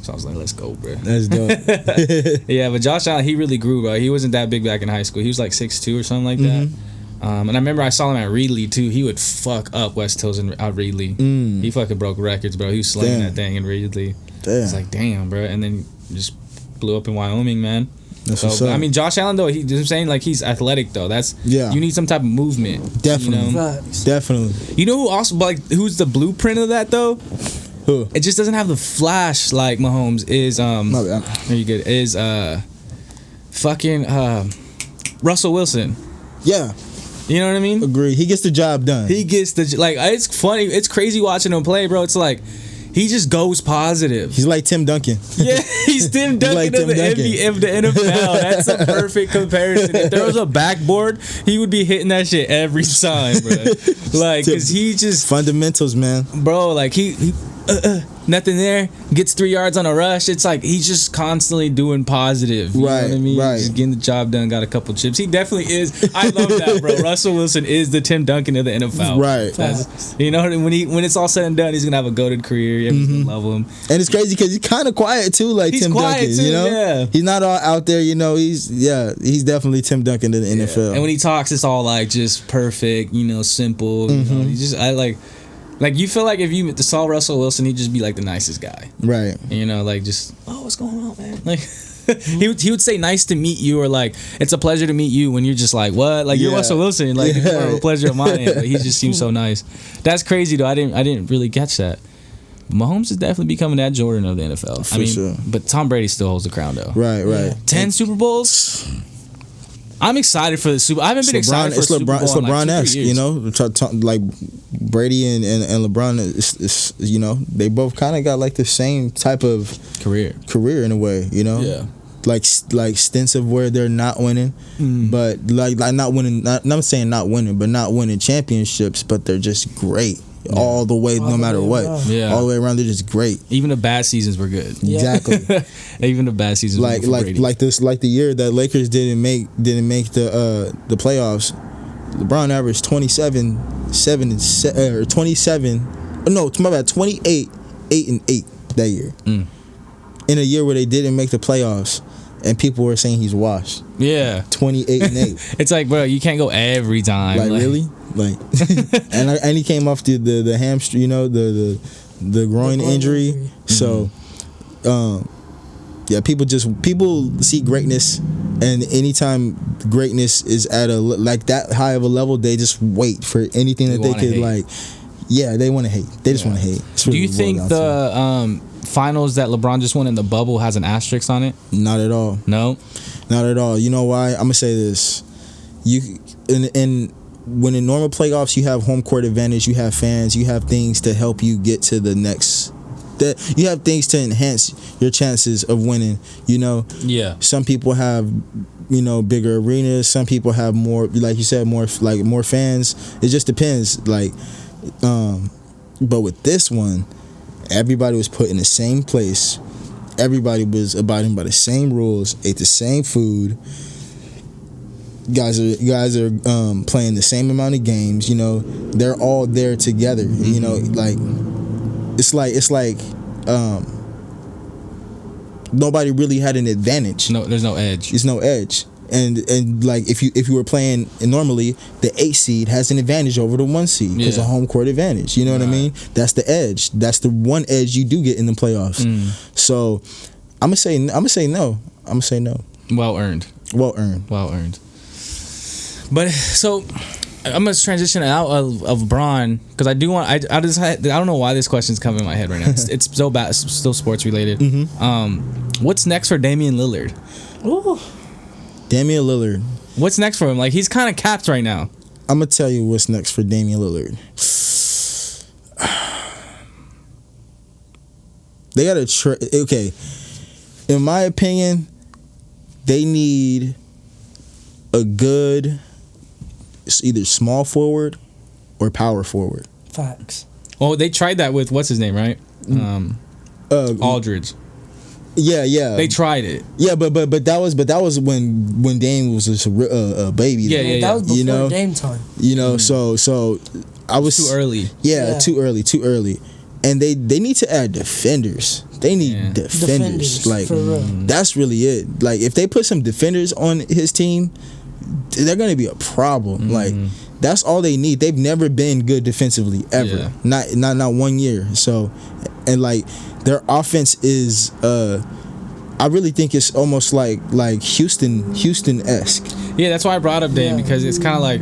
So I was like, let's go, bro. That's dope. Yeah, but Josh Allen, he really grew, bro. He wasn't that big back in high school. He was like 6'2" or something like that. And I remember I saw him at Reedley too. He would fuck up West Hills at Reedley. He fucking broke records, bro. He was slaying that thing in Reedley. It's like, damn, bro. And then just blew up in Wyoming, man. That's what's up. I mean, Josh Allen though, I'm saying like he's athletic though. You need some type of movement. Definitely, you know? Definitely. You know who also who's the blueprint of that though? Who? It just doesn't have the flash like Mahomes is. My bad. Are you good? Is fucking Russell Wilson. Yeah. You know what I mean? Agree. He gets the job done. He gets the like. It's funny. It's crazy watching him play, bro. It's like he just goes positive. He's like Tim Duncan. Yeah, he's Tim Duncan like of, the NFL. That's a perfect comparison. If there was a backboard, he would be hitting that shit every time, bro. Like, cause he just fundamentals, man. Bro, like he nothing there, gets 3 yards on a rush. It's like he's just constantly doing positive. You know what I mean? Right. Just getting the job done, got a couple chips. He definitely is. I love that, bro. Russell Wilson is the Tim Duncan of the NFL. Right. That's, you know, when it's all said and done, he's gonna have a goated career. Everyone's gonna love him. And it's crazy because he's kind of quiet too, like He's Tim quiet Duncan. too, You know, yeah. He's not all out there. You know, he's definitely Tim Duncan of the NFL. And when he talks, it's all like just perfect. You know, simple. You know, he just Like, you feel like if you saw Russell Wilson, he'd just be like the nicest guy. Right. You know, like just, oh, what's going on, man? Like, he would say nice to meet you, or like, it's a pleasure to meet you, when you're just like, what? Like, you're Russell Wilson. Like, it's more of a pleasure of mine. But he just seems so nice. That's crazy, though. I didn't really catch that. Mahomes is definitely becoming that Jordan of the NFL. For sure. But Tom Brady still holds the crown, though. Right. Yeah. 10 Super Bowls? I'm excited for the Super. I haven't been excited for Super Bowl It's in like LeBron-esque, 2-3 years. you know. Like Brady and LeBron is, you know, they both kind of got like the same type of career in a way, you know. Yeah. Like stints of where they're not winning, but like not winning. I'm saying not winning, but not winning championships. But they're just great all the way, no matter what. Yeah. All the way around, they're just great. Even the bad seasons were good. Exactly. Even the bad seasons were good for Brady. like the year that Lakers didn't make the playoffs. LeBron averaged 28, 8-8 that year. In a year where they didn't make the playoffs, and people were saying he's washed. Yeah. 28-8. It's like, bro, you can't go every time. Like really? Like, and he came off the hamstring, you know, the groin injury. So, yeah, people see greatness, and anytime greatness is at a like that high of a level, they just wait for anything that they could hate. Like. Yeah, they want to hate. They just want to hate. Do you think the finals that LeBron just won in the bubble has an asterisk on it? Not at all. No, not at all. You know why? I'm gonna say this. When in normal playoffs, you have home court advantage. You have fans. You have things to help you get to the next. You have things to enhance your chances of winning. You know. Yeah. Some people have, you know, bigger arenas. Some people have more, like you said, more fans. It just depends. Like. But with this one, everybody was put in the same place. Everybody was abiding by the same rules, ate the same food. Guys are playing the same amount of games. You know, they're all there together. You know, like it's like nobody really had an advantage. No, there's no edge. There's no edge. And like if you were playing normally, the 8 seed has an advantage over the 1 seed because of home court advantage. You know what I mean? That's the edge. That's the one edge you do get in the playoffs. So I'm gonna say no. Well earned. But so I'm gonna transition out of LeBron because I do want. I don't know why this question's coming in my head right now. It's so bad. It's still sports related. What's next for Damian Lillard? Ooh. Damian Lillard. What's next for him? Like, he's kind of capped right now. I'm going to tell you what's next for Damian Lillard. They got to okay. In my opinion, they need a good either small forward or power forward. Facts. Well, they tried that with what's his name, right? Aldridge. Yeah. They tried it. Yeah, but that was when Dame was just a baby. Yeah. That was before you know? Dame time. You know, so I was too early. Yeah, too early. And they need to add defenders. They need defenders. Like that's really it. Like if they put some defenders on his team, they're gonna be a problem. Like that's all they need. They've never been good defensively ever. Not 1 year. So, and like their offense is I really think it's almost like Houston-esque. Yeah, that's why I brought up Dame because it's kind of like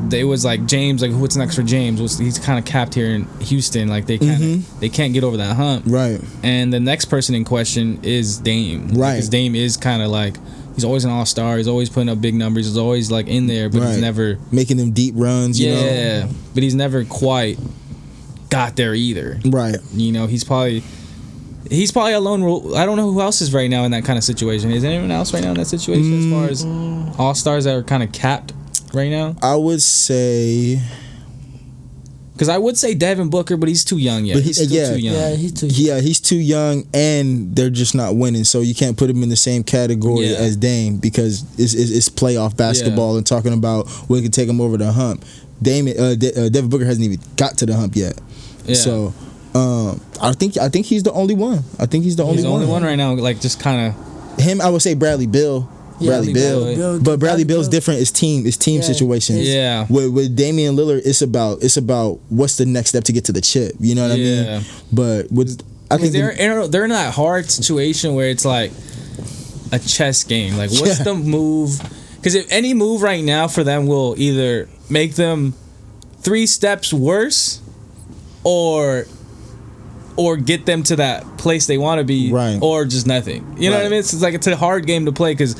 They was like James, like what's next for James? He's kind of capped here in Houston. Like they can't get over that hump. Right. And the next person in question is Dame. Right. Because Dame is kind of like, he's always an all-star. He's always putting up big numbers. He's always like in there, but he's never making them deep runs. You know? But he's never quite got there either. Right. You know, he's probably a lone rule. I don't know who else is right now in that kind of situation. Is anyone else right now in that situation as far as all-stars that are kind of capped right now? I would say, because I would say Devin Booker, but he's too young yet. But he's still too young. Yeah, he's too young. Yeah, he's too young, and they're just not winning. So you can't put him in the same category as Dame, because it's playoff basketball and talking about what can take him over the hump. Devin Booker hasn't even got to the hump yet. Yeah. So I think he's the only one. I think he's the only one right now. Like just kind of him. I would say Bradley Beal. Bradley Beal. But Bradley Bill's different. It's team situation. Yeah. With Damian Lillard, it's about what's the next step to get to the chip. You know what I mean? But I think they're in that hard situation where it's like a chess game. Like what's the move? Because if any move right now for them will either make them 3 steps worse, or get them to that place they want to be, right, or just nothing. You know what I mean? It's like it's a hard game to play because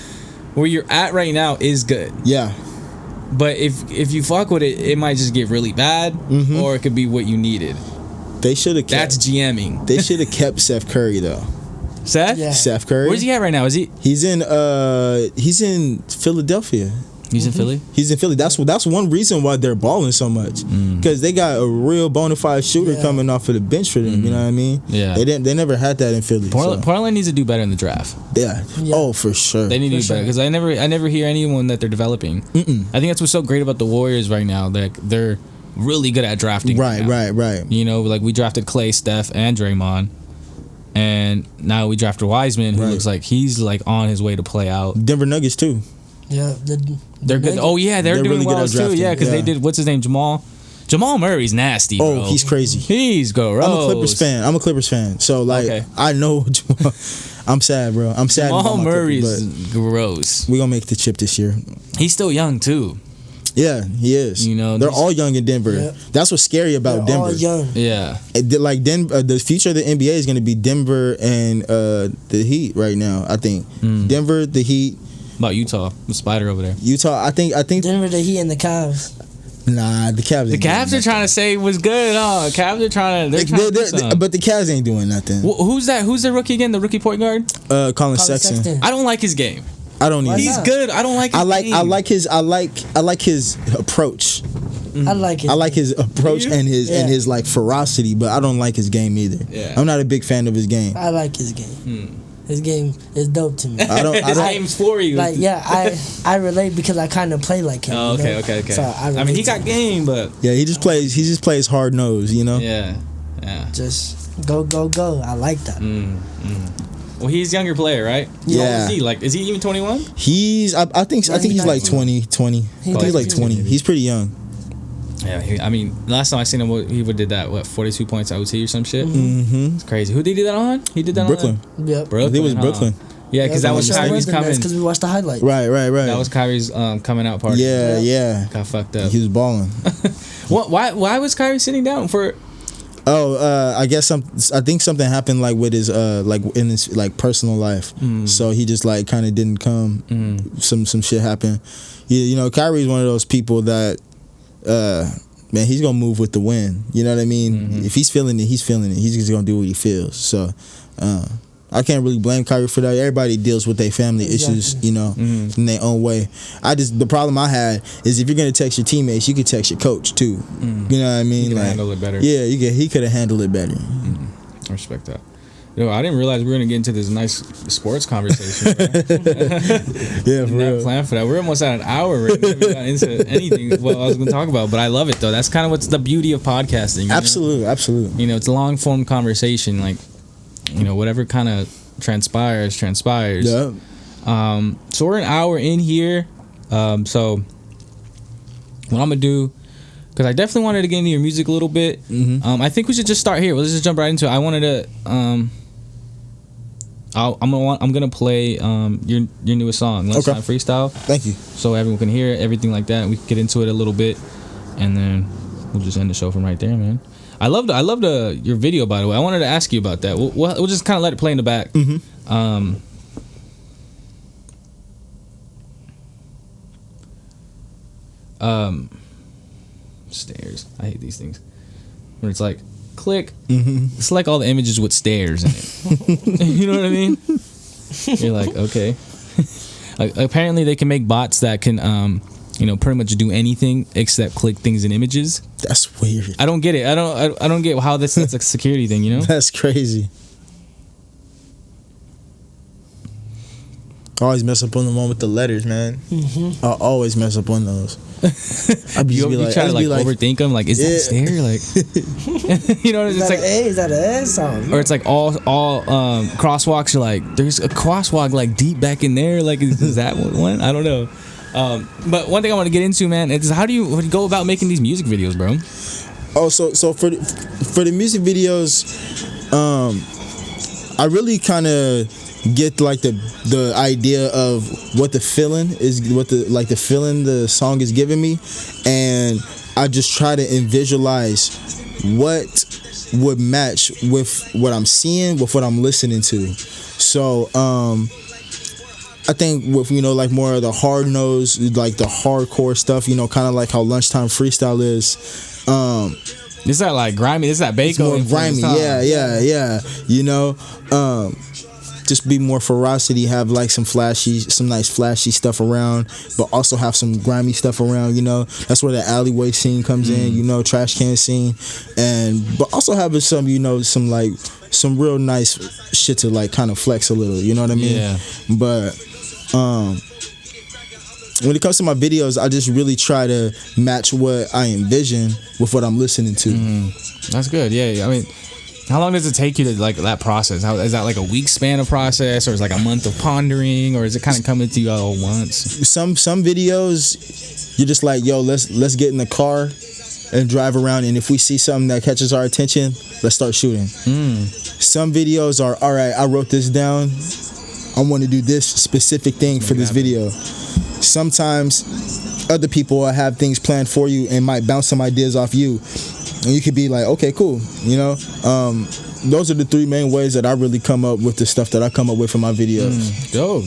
where you're at right now is good. Yeah. But if you fuck with it, it might just get really bad, or it could be what you needed. They should have kept. That's GMing. They should have kept Steph Curry though. Seth? Yeah. Steph Curry. Where's he at right now? He's in Philadelphia. He's in Philly? He's in Philly. That's one reason why they're balling so much, because they got a real bona fide shooter coming off of the bench for them. You know what I mean? Yeah. They never had that in Philly. Portland needs to do better in the draft. Yeah. Oh, for sure. They need to do better, because I never hear anyone that they're developing. I think that's what's so great about the Warriors right now. That they're really good at drafting. Right. You know, like we drafted Clay, Steph, and Draymond, and now we drafted Wiseman, who looks like he's like on his way to play out. Denver Nuggets too. Yeah, they're good. Oh yeah, they're doing really well good at too. drafting. Yeah, because they did. What's his name? Jamal Murray's nasty. Bro. Oh, he's crazy. He's gross. I'm a Clippers fan. So like, I know. I'm sad, bro. I'm sad. Jamal Murray's gross. We're gonna make the chip this year. He's still young too. Yeah, he is. You know, they're all young in Denver. Yeah. That's what's scary about Denver. All young. Yeah. Like the future of the NBA is going to be Denver and the Heat right now. I think Denver, the Heat. About Utah, the spider over there. Utah, I think Denver, the Heat, and the Cavs. Nah, the Cavs. The Cavs are trying to say was good. Oh, Cavs are trying to. But the Cavs ain't doing nothing. Who's that? Who's the rookie again? The rookie point guard? Colin Sexton. I don't like his game. I don't either. He's good. I don't like his game. I like his approach. I like his approach and his like ferocity, but I don't like his game either. Yeah. I'm not a big fan of his game. I like his game. His game is dope to me. His game's for you. Like, I relate because I kind of play like him. Oh, okay. So I mean, he got game, but he just plays hard nose, you know. Yeah. Just go. I like that. Well, he's a younger player, right? Yeah. How old is he? Like, is he even 21? I think he's like 20. I think he's like 20. He's pretty young. Yeah, I mean, last time I seen him, he did that, 42 points OT or some shit? Mm-hmm. It's crazy. Who did he do that on? He did that Brooklyn. on? Yep. Brooklyn. I think it was Brooklyn. Yeah, because that was Kyrie's coming. Because we watched the highlights. Right. That was Kyrie's coming out party. Yeah. Got fucked up. He was balling. Why was Kyrie sitting down for? I guess I think something happened like with his like in his like personal life. So he just like kind of didn't come. Some shit happened. You know, Kyrie's one of those people that man, he's gonna move with the wind. You know what I mean? If he's feeling it, he's feeling it. He's just gonna do what he feels. So I can't really blame Kyrie for that. Everybody deals with their family issues, you know, in their own way. The problem I had is if you're gonna text your teammates, you could text your coach too. You know what I mean? He could handle it better. Yeah, he could have handled it better. I respect that. Yo, I didn't realize we were gonna get into this nice sports conversation. Yeah, for real. Not planned for that. We're almost at an hour. Right? We haven't got into anything what I was gonna talk about, but I love it though. That's kind of what's the beauty of podcasting. Absolutely. You know, it's a long form conversation. Like, you know, whatever kind of transpires. Yeah. So we're an hour in here. So what I'm gonna do, because I definitely wanted to get into your music a little bit. I think we should just start here. Let's just jump right into it. I wanted to I'm gonna play your newest song, Lunchtime Freestyle. Thank you. So everyone can hear it, everything like that. We can get into it a little bit, and then we'll just end the show from right there, man. I loved your video, by the way. I wanted to ask you about that. We'll just kind of let it play in the back. Mm-hmm. Stairs. I hate these things. When it's like click. Mm-hmm. It's like all the images with stairs in it. You know what I mean? You're like, okay. Apparently they can make bots that can pretty much do anything except click things in images. That's weird. I don't get it. I don't get how that's a security thing, you know? That's crazy. I always mess up on the one with the letters, man. Mm-hmm. I always mess up on those. You try to overthink them. Like, is that a stair? Like, you know, it's like is that an S song? Or it's like all crosswalks are like, there's a crosswalk like deep back in there. Like, is that one? I don't know. But one thing I want to get into, man, is how do you go about making these music videos, bro? Oh, so for the music videos, I really kind of get like the idea of what the feeling is, what the feeling the song is giving me, and I just try to visualize what would match with what I'm seeing, with what I'm listening to. So I think with like more of the hard nose, like the hardcore stuff, kind of like how Lunchtime Freestyle is. Is that like grimy? Is that Bakersfield? More grimy, yeah. Just be more ferocity, have like some nice flashy stuff around, but also have some grimy stuff around, That's where the alleyway scene comes in, trash can scene, but also having some, some real nice shit to like kind of flex a little, you know what I mean? Yeah. But when it comes to my videos, I just really try to match what I envision with what I'm listening to. That's good. Yeah. I mean, how long does it take you to like that process? How is that like a week span of process, or is it like a month of pondering, or is it kind of coming to you all at once? Some videos, you're just like, yo, let's get in the car and drive around, and if we see something that catches our attention, let's start shooting. Some videos are, all right, I wrote this down, I want to do this specific thing for this video. Sometimes other people will have things planned for you and might bounce some ideas off you. And you could be like, okay, cool, those are the three main ways that I really come up with the stuff that I come up with in my videos. Dope.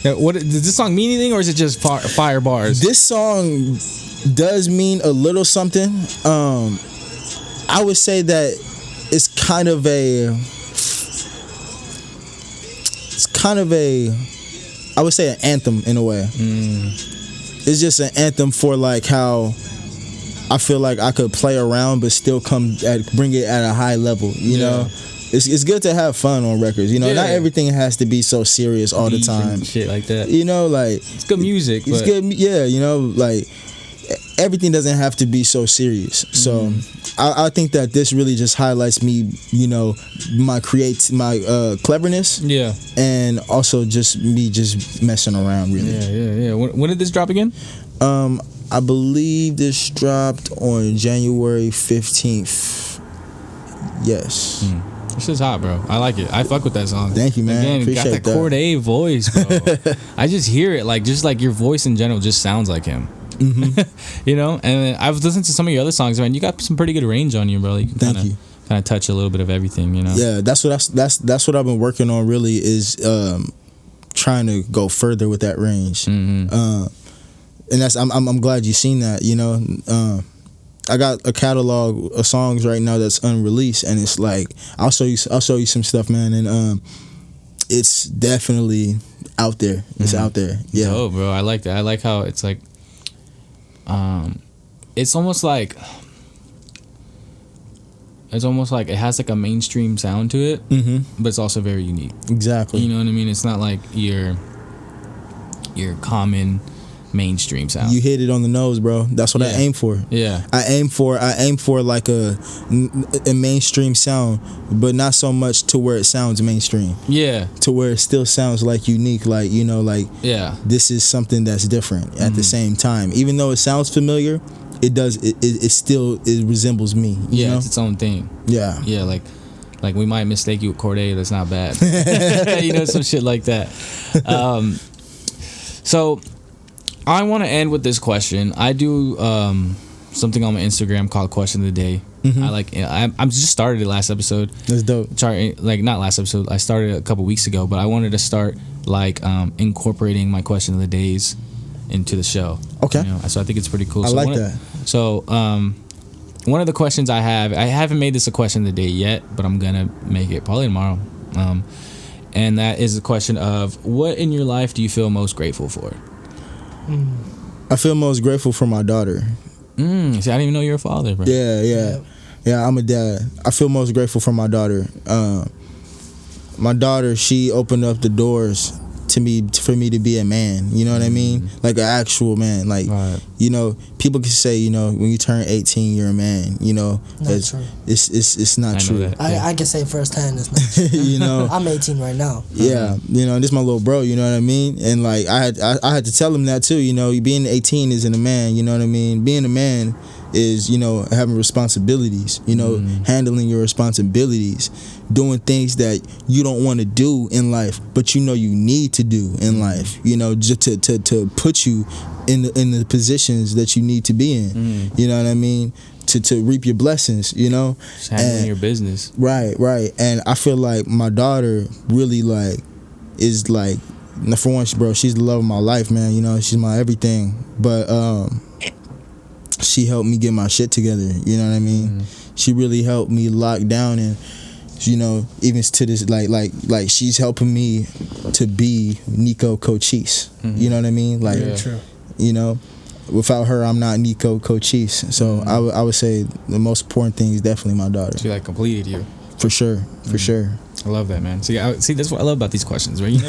Now, does this song mean anything, or is it just fire bars? This song does mean a little something. I would say that it's kind of a, I would say an anthem in a way. It's just an anthem for like how I feel like I could play around but still bring it at a high level, you know? It's good to have fun on records, Not everything has to be so serious all the time. Shit like that. Like it's good music. It's good, yeah, like everything doesn't have to be so serious. So I think that this really just highlights me, my cleverness. Yeah. And also just me just messing around, really. Yeah. When did this drop again? I believe this dropped on January 15th. Yes. This is hot, bro. I like it. I fuck with that song. Thank you, man. Again, Appreciate got that Chord A voice, bro. I just hear it, like your voice in general just sounds like him. And I've listened to some of your other songs, man. You got some pretty good range on you, bro. You can kind of touch a little bit of everything, Yeah, that's what I've been working on. Really, is trying to go further with that range. And that's I'm glad you've seen that. I got a catalog of songs right now that's unreleased, and it's like I'll show you some stuff, man, and it's definitely out there. It's out there. Yeah. Oh, bro, I like that. I like how it's like, it's almost like it has like a mainstream sound to it, but it's also very unique. Exactly. You know what I mean? It's not like your common mainstream sound. You hit it on the nose, bro. That's what I aim for. Yeah. I aim for like a mainstream sound, but not so much to where it sounds mainstream. Yeah. To where it still sounds like unique, like, this is something that's different at the same time. Even though it sounds familiar, it still resembles me. It's its own thing. Yeah. Yeah, like Like, we might mistake you with Corday. That's not bad. You know, some shit like that. So I want to end with this question. I do something on my Instagram called Question of the Day. Mm-hmm. I'm just started it last episode. That's dope. Like, not last episode. I started it a couple weeks ago, but I wanted to start like incorporating my Question of the Days into the show. Okay. You know? So I think it's pretty cool. I like that. So one of the questions I haven't made this a question of the day yet, but I'm gonna make it probably tomorrow. And that is the question of, what in your life do you feel most grateful for? I feel most grateful for my daughter. See, I didn't even know you're a father, bro. Yeah, I'm a dad. I feel most grateful for my daughter. My daughter, she opened up the doors for me to be a man. You know what I mean? Like an actual man. Like, you know, people can say, you know, when you turn 18, you're a man. You know, not true. It's not true. I can say firsthand it's not true. You know, I'm 18 right now. Yeah, you know, this is my little bro. You know what I mean? And like, I had to tell him that too. You know, being 18 isn't a man. You know what I mean? Being a man is, you know, having responsibilities, you know, handling your responsibilities, doing things that you don't want to do in life, but you know you need to do in life, you know, just to put you in the positions that you need to be in, you know what I mean, to reap your blessings, you know. Just handling your business. Right. And I feel like my daughter really like is like, for one, bro, she's the love of my life, man, you know, she's my everything, but she helped me get my shit together, you know what I mean? She really helped me lock down, and you know, even to this, like she's helping me to be Niko Cochi. You know what I mean? Like, you know, without her, I'm not Niko Cochi. So I would say the most important thing is definitely my daughter. She like completed you. For sure. I love that, man. See, that's what I love about these questions, right? You know,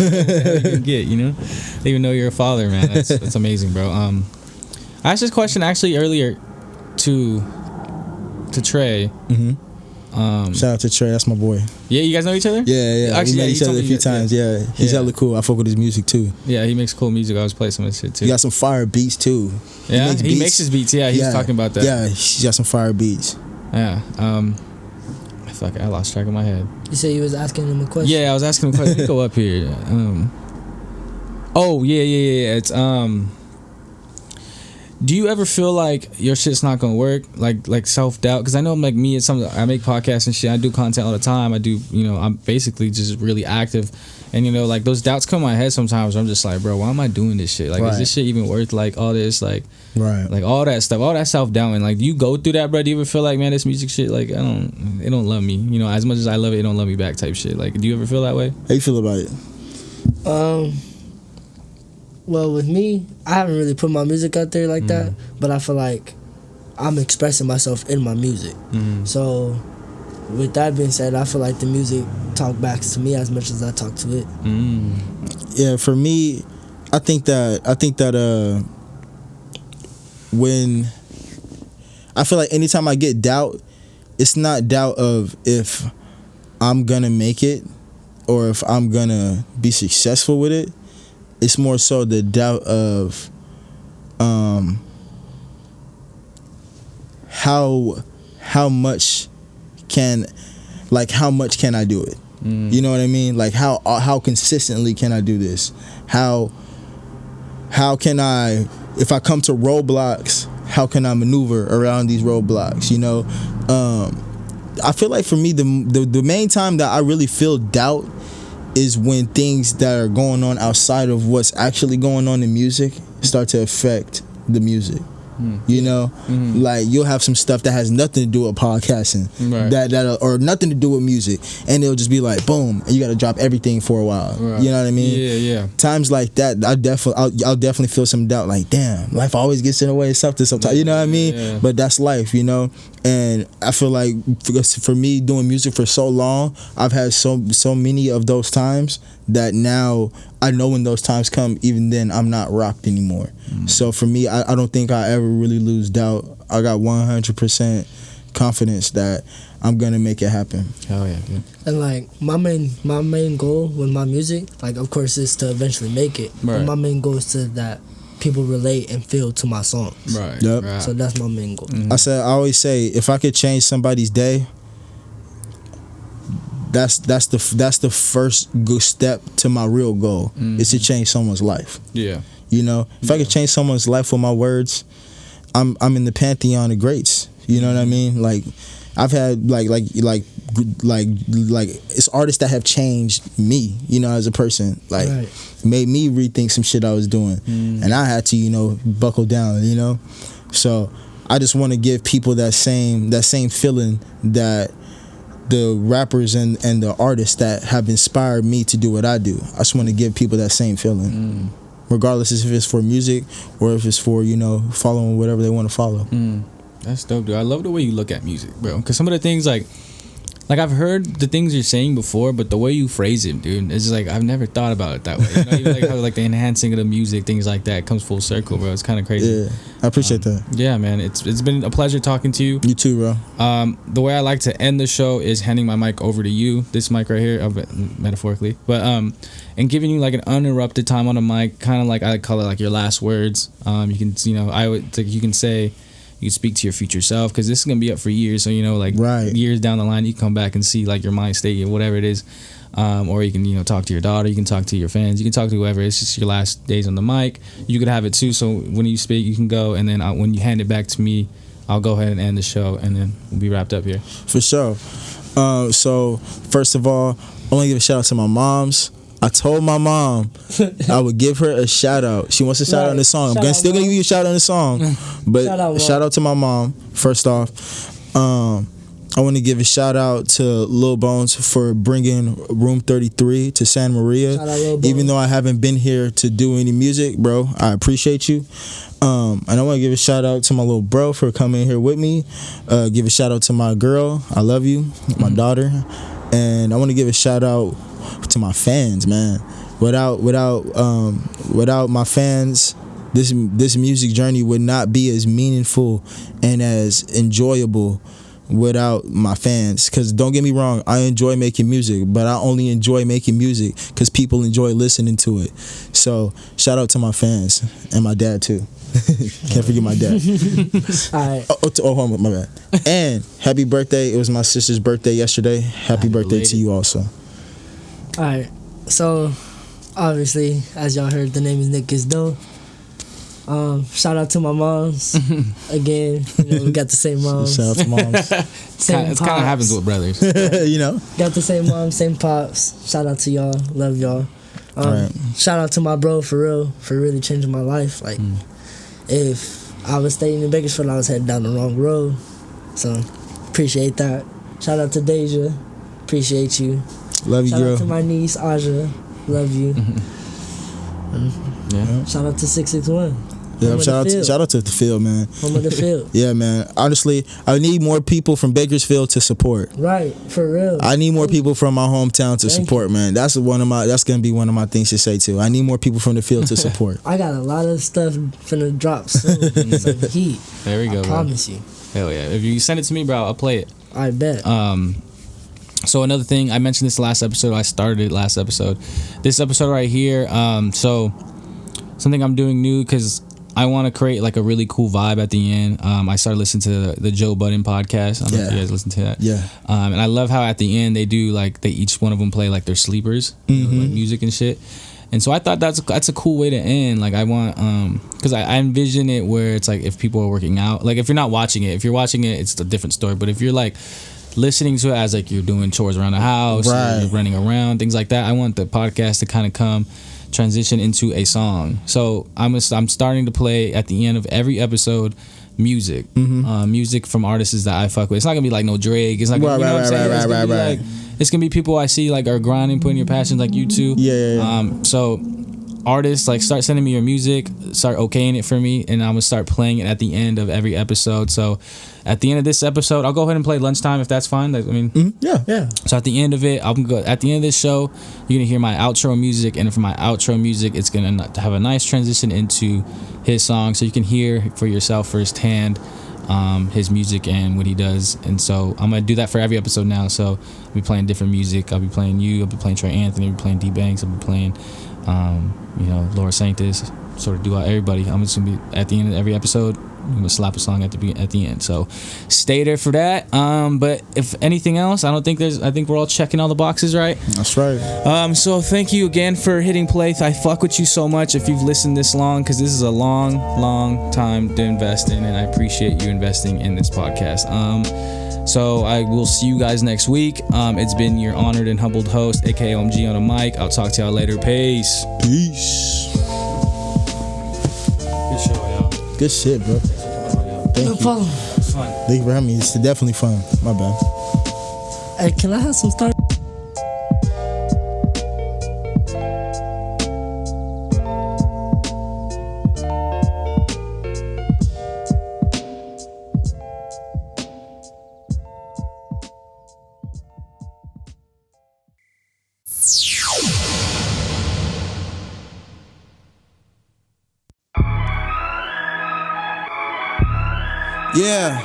you get, you know, they even know you're a father, man. That's amazing, bro. I asked this question actually earlier to Trey. Shout out to Trey, that's my boy. Yeah, you guys know each other? Yeah. Actually, we met each other a few times. Yeah, he's hella cool. I fuck with his music too. Yeah, he makes cool music. I always play some of his shit too. He got some fire beats too. Yeah, he makes his beats. Yeah, he was talking about that. Yeah, he got some fire beats. Yeah. Fuck, I lost track of my head. You said you was asking him a question? Yeah, I was asking him a question. Let me go up here. Oh, yeah. It's do you ever feel like your shit's not gonna work, like self-doubt? Because I know, like me, it's something, I make podcasts and shit, I do content all the time, I do, you know, I'm basically just really active, and you know, like those doubts come in my head sometimes where I'm just like, bro, why am I doing this shit? Like, is this shit even worth like all this, like like all that stuff, all that self-doubt? And like, do you go through that, bro? Do you ever feel like, man, this music shit, like, it don't love me, you know, as much as I love it, it don't love me back type shit? Like, do you ever feel that way? How you feel about it? Well, with me, I haven't really put my music out there like that, but I feel like I'm expressing myself in my music. So, with that being said, I feel like the music talk back to me as much as I talk to it. Yeah, for me, I think that when I feel like anytime I get doubt, it's not doubt of if I'm gonna make it or if I'm gonna be successful with it. It's more so the doubt of how much can I do it? You know what I mean? Like how consistently can I do this? How can I, if I come to roadblocks, how can I maneuver around these roadblocks? You know, I feel like for me the main time that I really feel doubt is when things that are going on outside of what's actually going on in music start to affect the music. You know, like you'll have some stuff that has nothing to do with podcasting, that or nothing to do with music, and it'll just be like boom, and you got to drop everything for a while. You know what I mean? Yeah. Times like that, I'll definitely feel some doubt. Like damn, life always gets in the way of something sometimes. You know what I mean? Yeah. But that's life, you know. And I feel like for me doing music for so long, I've had so many of those times that now I know when those times come, even then I'm not rocked anymore. So for me, I don't think I ever really lose doubt. I got 100% confidence that I'm gonna make it happen. Hell yeah, dude. And like my main goal with my music, like of course, is to eventually make it. But my main goal is to that people relate and feel to my songs. Yep. So that's my main goal. I always say, if I could change somebody's day, that's the first good step to my real goal, is to change someone's life. Yeah. You know, if I could change someone's life with my words, I'm in the pantheon of greats. You know what I mean? Like, I've had like it's artists that have changed me, you know, as a person, like made me rethink some shit I was doing, and I had to, you know, buckle down, you know. So I just want to give people that same feeling that the rappers and the artists that have inspired me to do what I do. I just want to give people that same feeling, regardless if it's for music or if it's for, you know, following whatever they want to follow. That's dope, dude. I love the way you look at music, bro. Because some of the things, like I've heard the things you're saying before, but the way you phrase it, dude, it's just like I've never thought about it that way. You know, even like how like the enhancing of the music, things like that, comes full circle, bro. It's kind of crazy. Yeah, I appreciate that. Yeah, man. It's been a pleasure talking to you. You too, bro. The way I like to end the show is handing my mic over to you, this mic right here, metaphorically, but and giving you like an uninterrupted time on the mic, kind of like I call it like your last words. You can, you know, you can say. You can speak to your future self, because this is gonna be up for years. So, you know, like years down the line, you can come back and see like your mind state or whatever it is, or you can, you know, talk to your daughter, you can talk to your fans, you can talk to whoever. It's just your last days on the mic. You could have it too. So when you speak, you can go, and then when you hand it back to me, I'll go ahead and end the show, and then we'll be wrapped up here. For sure. So first of all, I want to give a shout out to my moms. I told my mom I would give her a shout out. She wants a shout out on the song. I'm still gonna give you a shout out on the song, but shout out to my mom first off. I want to give a shout out to Lil Bones for bringing Room 33 to Santa Maria. Even though I haven't been here to do any music, bro, I appreciate you. And I want to give a shout out to my little bro for coming here with me. Give a shout out to my girl. I love you, my daughter. And I want to give a shout out to my fans, man. Without my fans, this music journey would not be as meaningful and as enjoyable without my fans. Because don't get me wrong, I enjoy making music, but I only enjoy making music because people enjoy listening to it. So shout out to my fans and my dad too. Can't forget my dad. Alright. Hold on, my bad. And happy birthday. It was my sister's birthday yesterday. Happy birthday to you also. Alright, so obviously, as y'all heard, the name is Nick is Doe. Shout out to my moms. Again, you know, we got the same moms. Shout out to moms. It kind of happens with brothers. You know? Got the same moms, same pops. Shout out to y'all. Love y'all. Shout out to my bro, for real, for really changing my life. Like, if I was staying in Bakersfield, I was heading down the wrong road. So, appreciate that. Shout out to Deja. Appreciate you. Love you, girl. Shout out to my niece, Aja. Love you. Yeah. Shout out to 661. Yeah, shout out to the field, man. Home of the field. Yeah, man. Honestly, I need more people from Bakersfield to support. Right, for real. I need more people from my hometown to support, man. That's gonna be one of my things to say too. I need more people from the field to support. I got a lot of stuff finna drop soon. Some heat. There we go, I promise you. Hell yeah. If you send it to me, bro, I'll play it. I bet. So another thing, I mentioned this last episode. I started it last episode. This episode right here. So something I'm doing new, because I want to create like a really cool vibe at the end. I started listening to the Joe Budden podcast. I don't know if you guys listen to that. Yeah. And I love how at the end they do like each one of them play like their sleepers, you know, like music and shit. And so I thought that's a cool way to end. Like I want, because I envision it where it's like if people are working out, like if you're not watching it, if you're watching it, it's a different story. But if you're like listening to it as like you're doing chores around the house, or you're running around, things like that, I want the podcast to kind of transition into a song. So I'm starting to play at the end of every episode music, music from artists that I fuck with. It's not gonna be like no Drake. It's not gonna be, you know what I'm saying? Like, it's gonna be people I see like are grinding, putting your passions, like you too. So artists, like, start sending me your music, start okaying it for me, and I'm gonna start playing it at the end of every episode. So at the end of this episode, I'll go ahead and play Lunchtime if that's fine. Like, I mean, yeah. So at the end of it, at the end of this show, you're gonna hear my outro music, and for my outro music, it's gonna have a nice transition into his song, so you can hear for yourself firsthand his music and what he does. And so I'm gonna do that for every episode now. So I'll be playing different music. I'll be playing you. I'll be playing Trey Anthony. I'll be playing D Banks. I'll be playing Laura Sanctus. Sort of do out everybody. I'm just gonna be at the end of every episode I'm gonna slap a song at the end. So stay there for that. But if anything else, I think we're all checking all the boxes, right? That's right. So thank you again for hitting play. I fuck with you so much if you've listened this long, because this is a long time to invest in, and I appreciate you investing in this podcast. So I will see you guys next week. It's been your honored and humbled host, aka OMG on a mic. I'll talk to y'all later. Peace. Good show, y'all. Good shit, bro. Thank you. problem. It's fun. Thank you for having me. It's definitely fun. My bad. Hey, can I have some start? Yeah.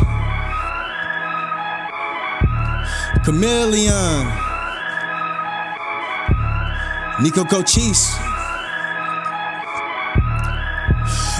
Chameleon. Niko Cochi.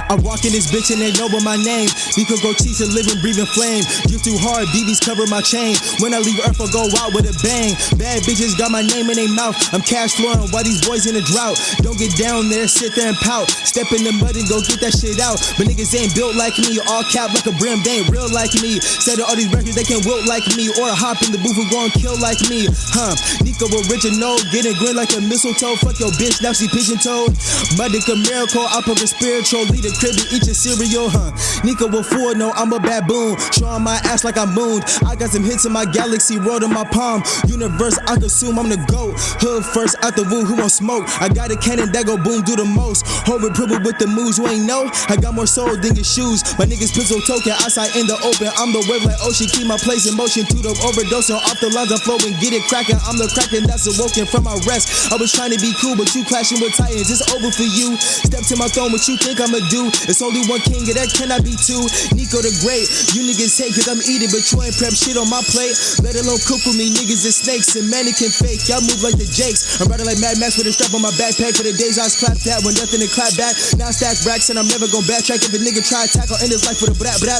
I walk in this bitch and they know what my name. Niko Cochi, a living, breathing flame. Drip too hard, BBs cover my chain. When I leave Earth, I go out with a bang. Bad bitches got my name in their mouth. I'm cash flowing while these boys in a drought. Don't get down there, sit there and pout. Step in the mud and go get that shit out. But niggas ain't built like me, all cap like a brim. They ain't real like me. Said all these records, they can't wilt like me. Or hop in the booth and go and kill like me. Niko original, getting green like a mistletoe. Fuck your bitch, now she pigeon-toed. Muddick a miracle, I put a spiritual leader. Crib and eat your cereal, Niko will fool, no, I'm a baboon. Showing my ass like I mooned. I got some hits in my galaxy, rolled in my palm. Universe, I consume, I'm the GOAT. Hood first, out the woo, who won't smoke? I got a cannon that go boom, do the most. Hold approval with the moves, you ain't know? I got more soul than your shoes. My niggas pistol token, outside in the open. I'm the wave like ocean, keep my place in motion. To the overdosing, off the lines I'm flowing, get it cracking. I'm the kraken that's awoken from my rest. I was trying to be cool, but you clashing with titans, it's over for you. Step to my throne, what you think I'ma do? It's only one king, and that cannot be two. Niko the great, you niggas hate cause I'm eating, but you ain't prep shit on my plate. Let alone cook with me, niggas is snakes and mannequin fake. Y'all move like the Jakes. I'm riding like Mad Max with a strap on my backpack. For the days I was clapped at when nothing to clap back. Now I stack racks and I'm never gonna backtrack. If a nigga try to tackle in his life with a brap brap,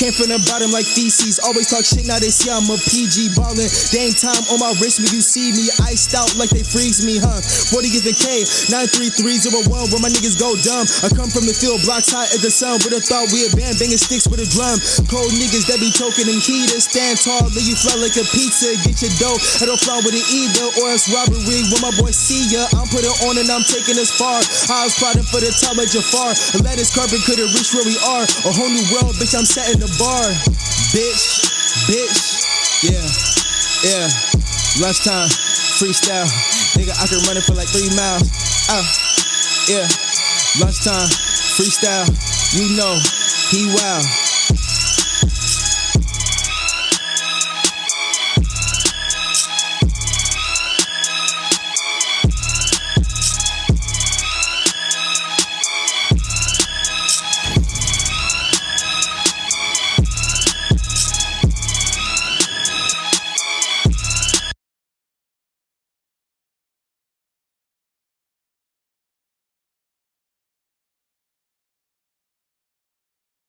came from the bottom like feces. Always talk shit, now they see I'm a PG ballin'. They ain't time on my wrist when you see me iced out like they freeze me, 40 giving K, 93301 where my niggas go dumb. I come from the field, blocks high at the sun. Would've thought we a band banging sticks with a drum. Cold niggas that be choking in heater. Stand tall, leave you flat like a pizza. Get your dough, I don't fly with it either. Or it's robbery when my boys see ya. I'm putting on and I'm taking us far. I was plotting for the top like Jafar. A lattice carpet could've reached where we are. A whole new world, bitch, I'm setting the bar. Bitch, yeah. Lunchtime, freestyle. Nigga, I can run it for like 3 miles. Yeah. Lunchtime, freestyle. You know, he wild.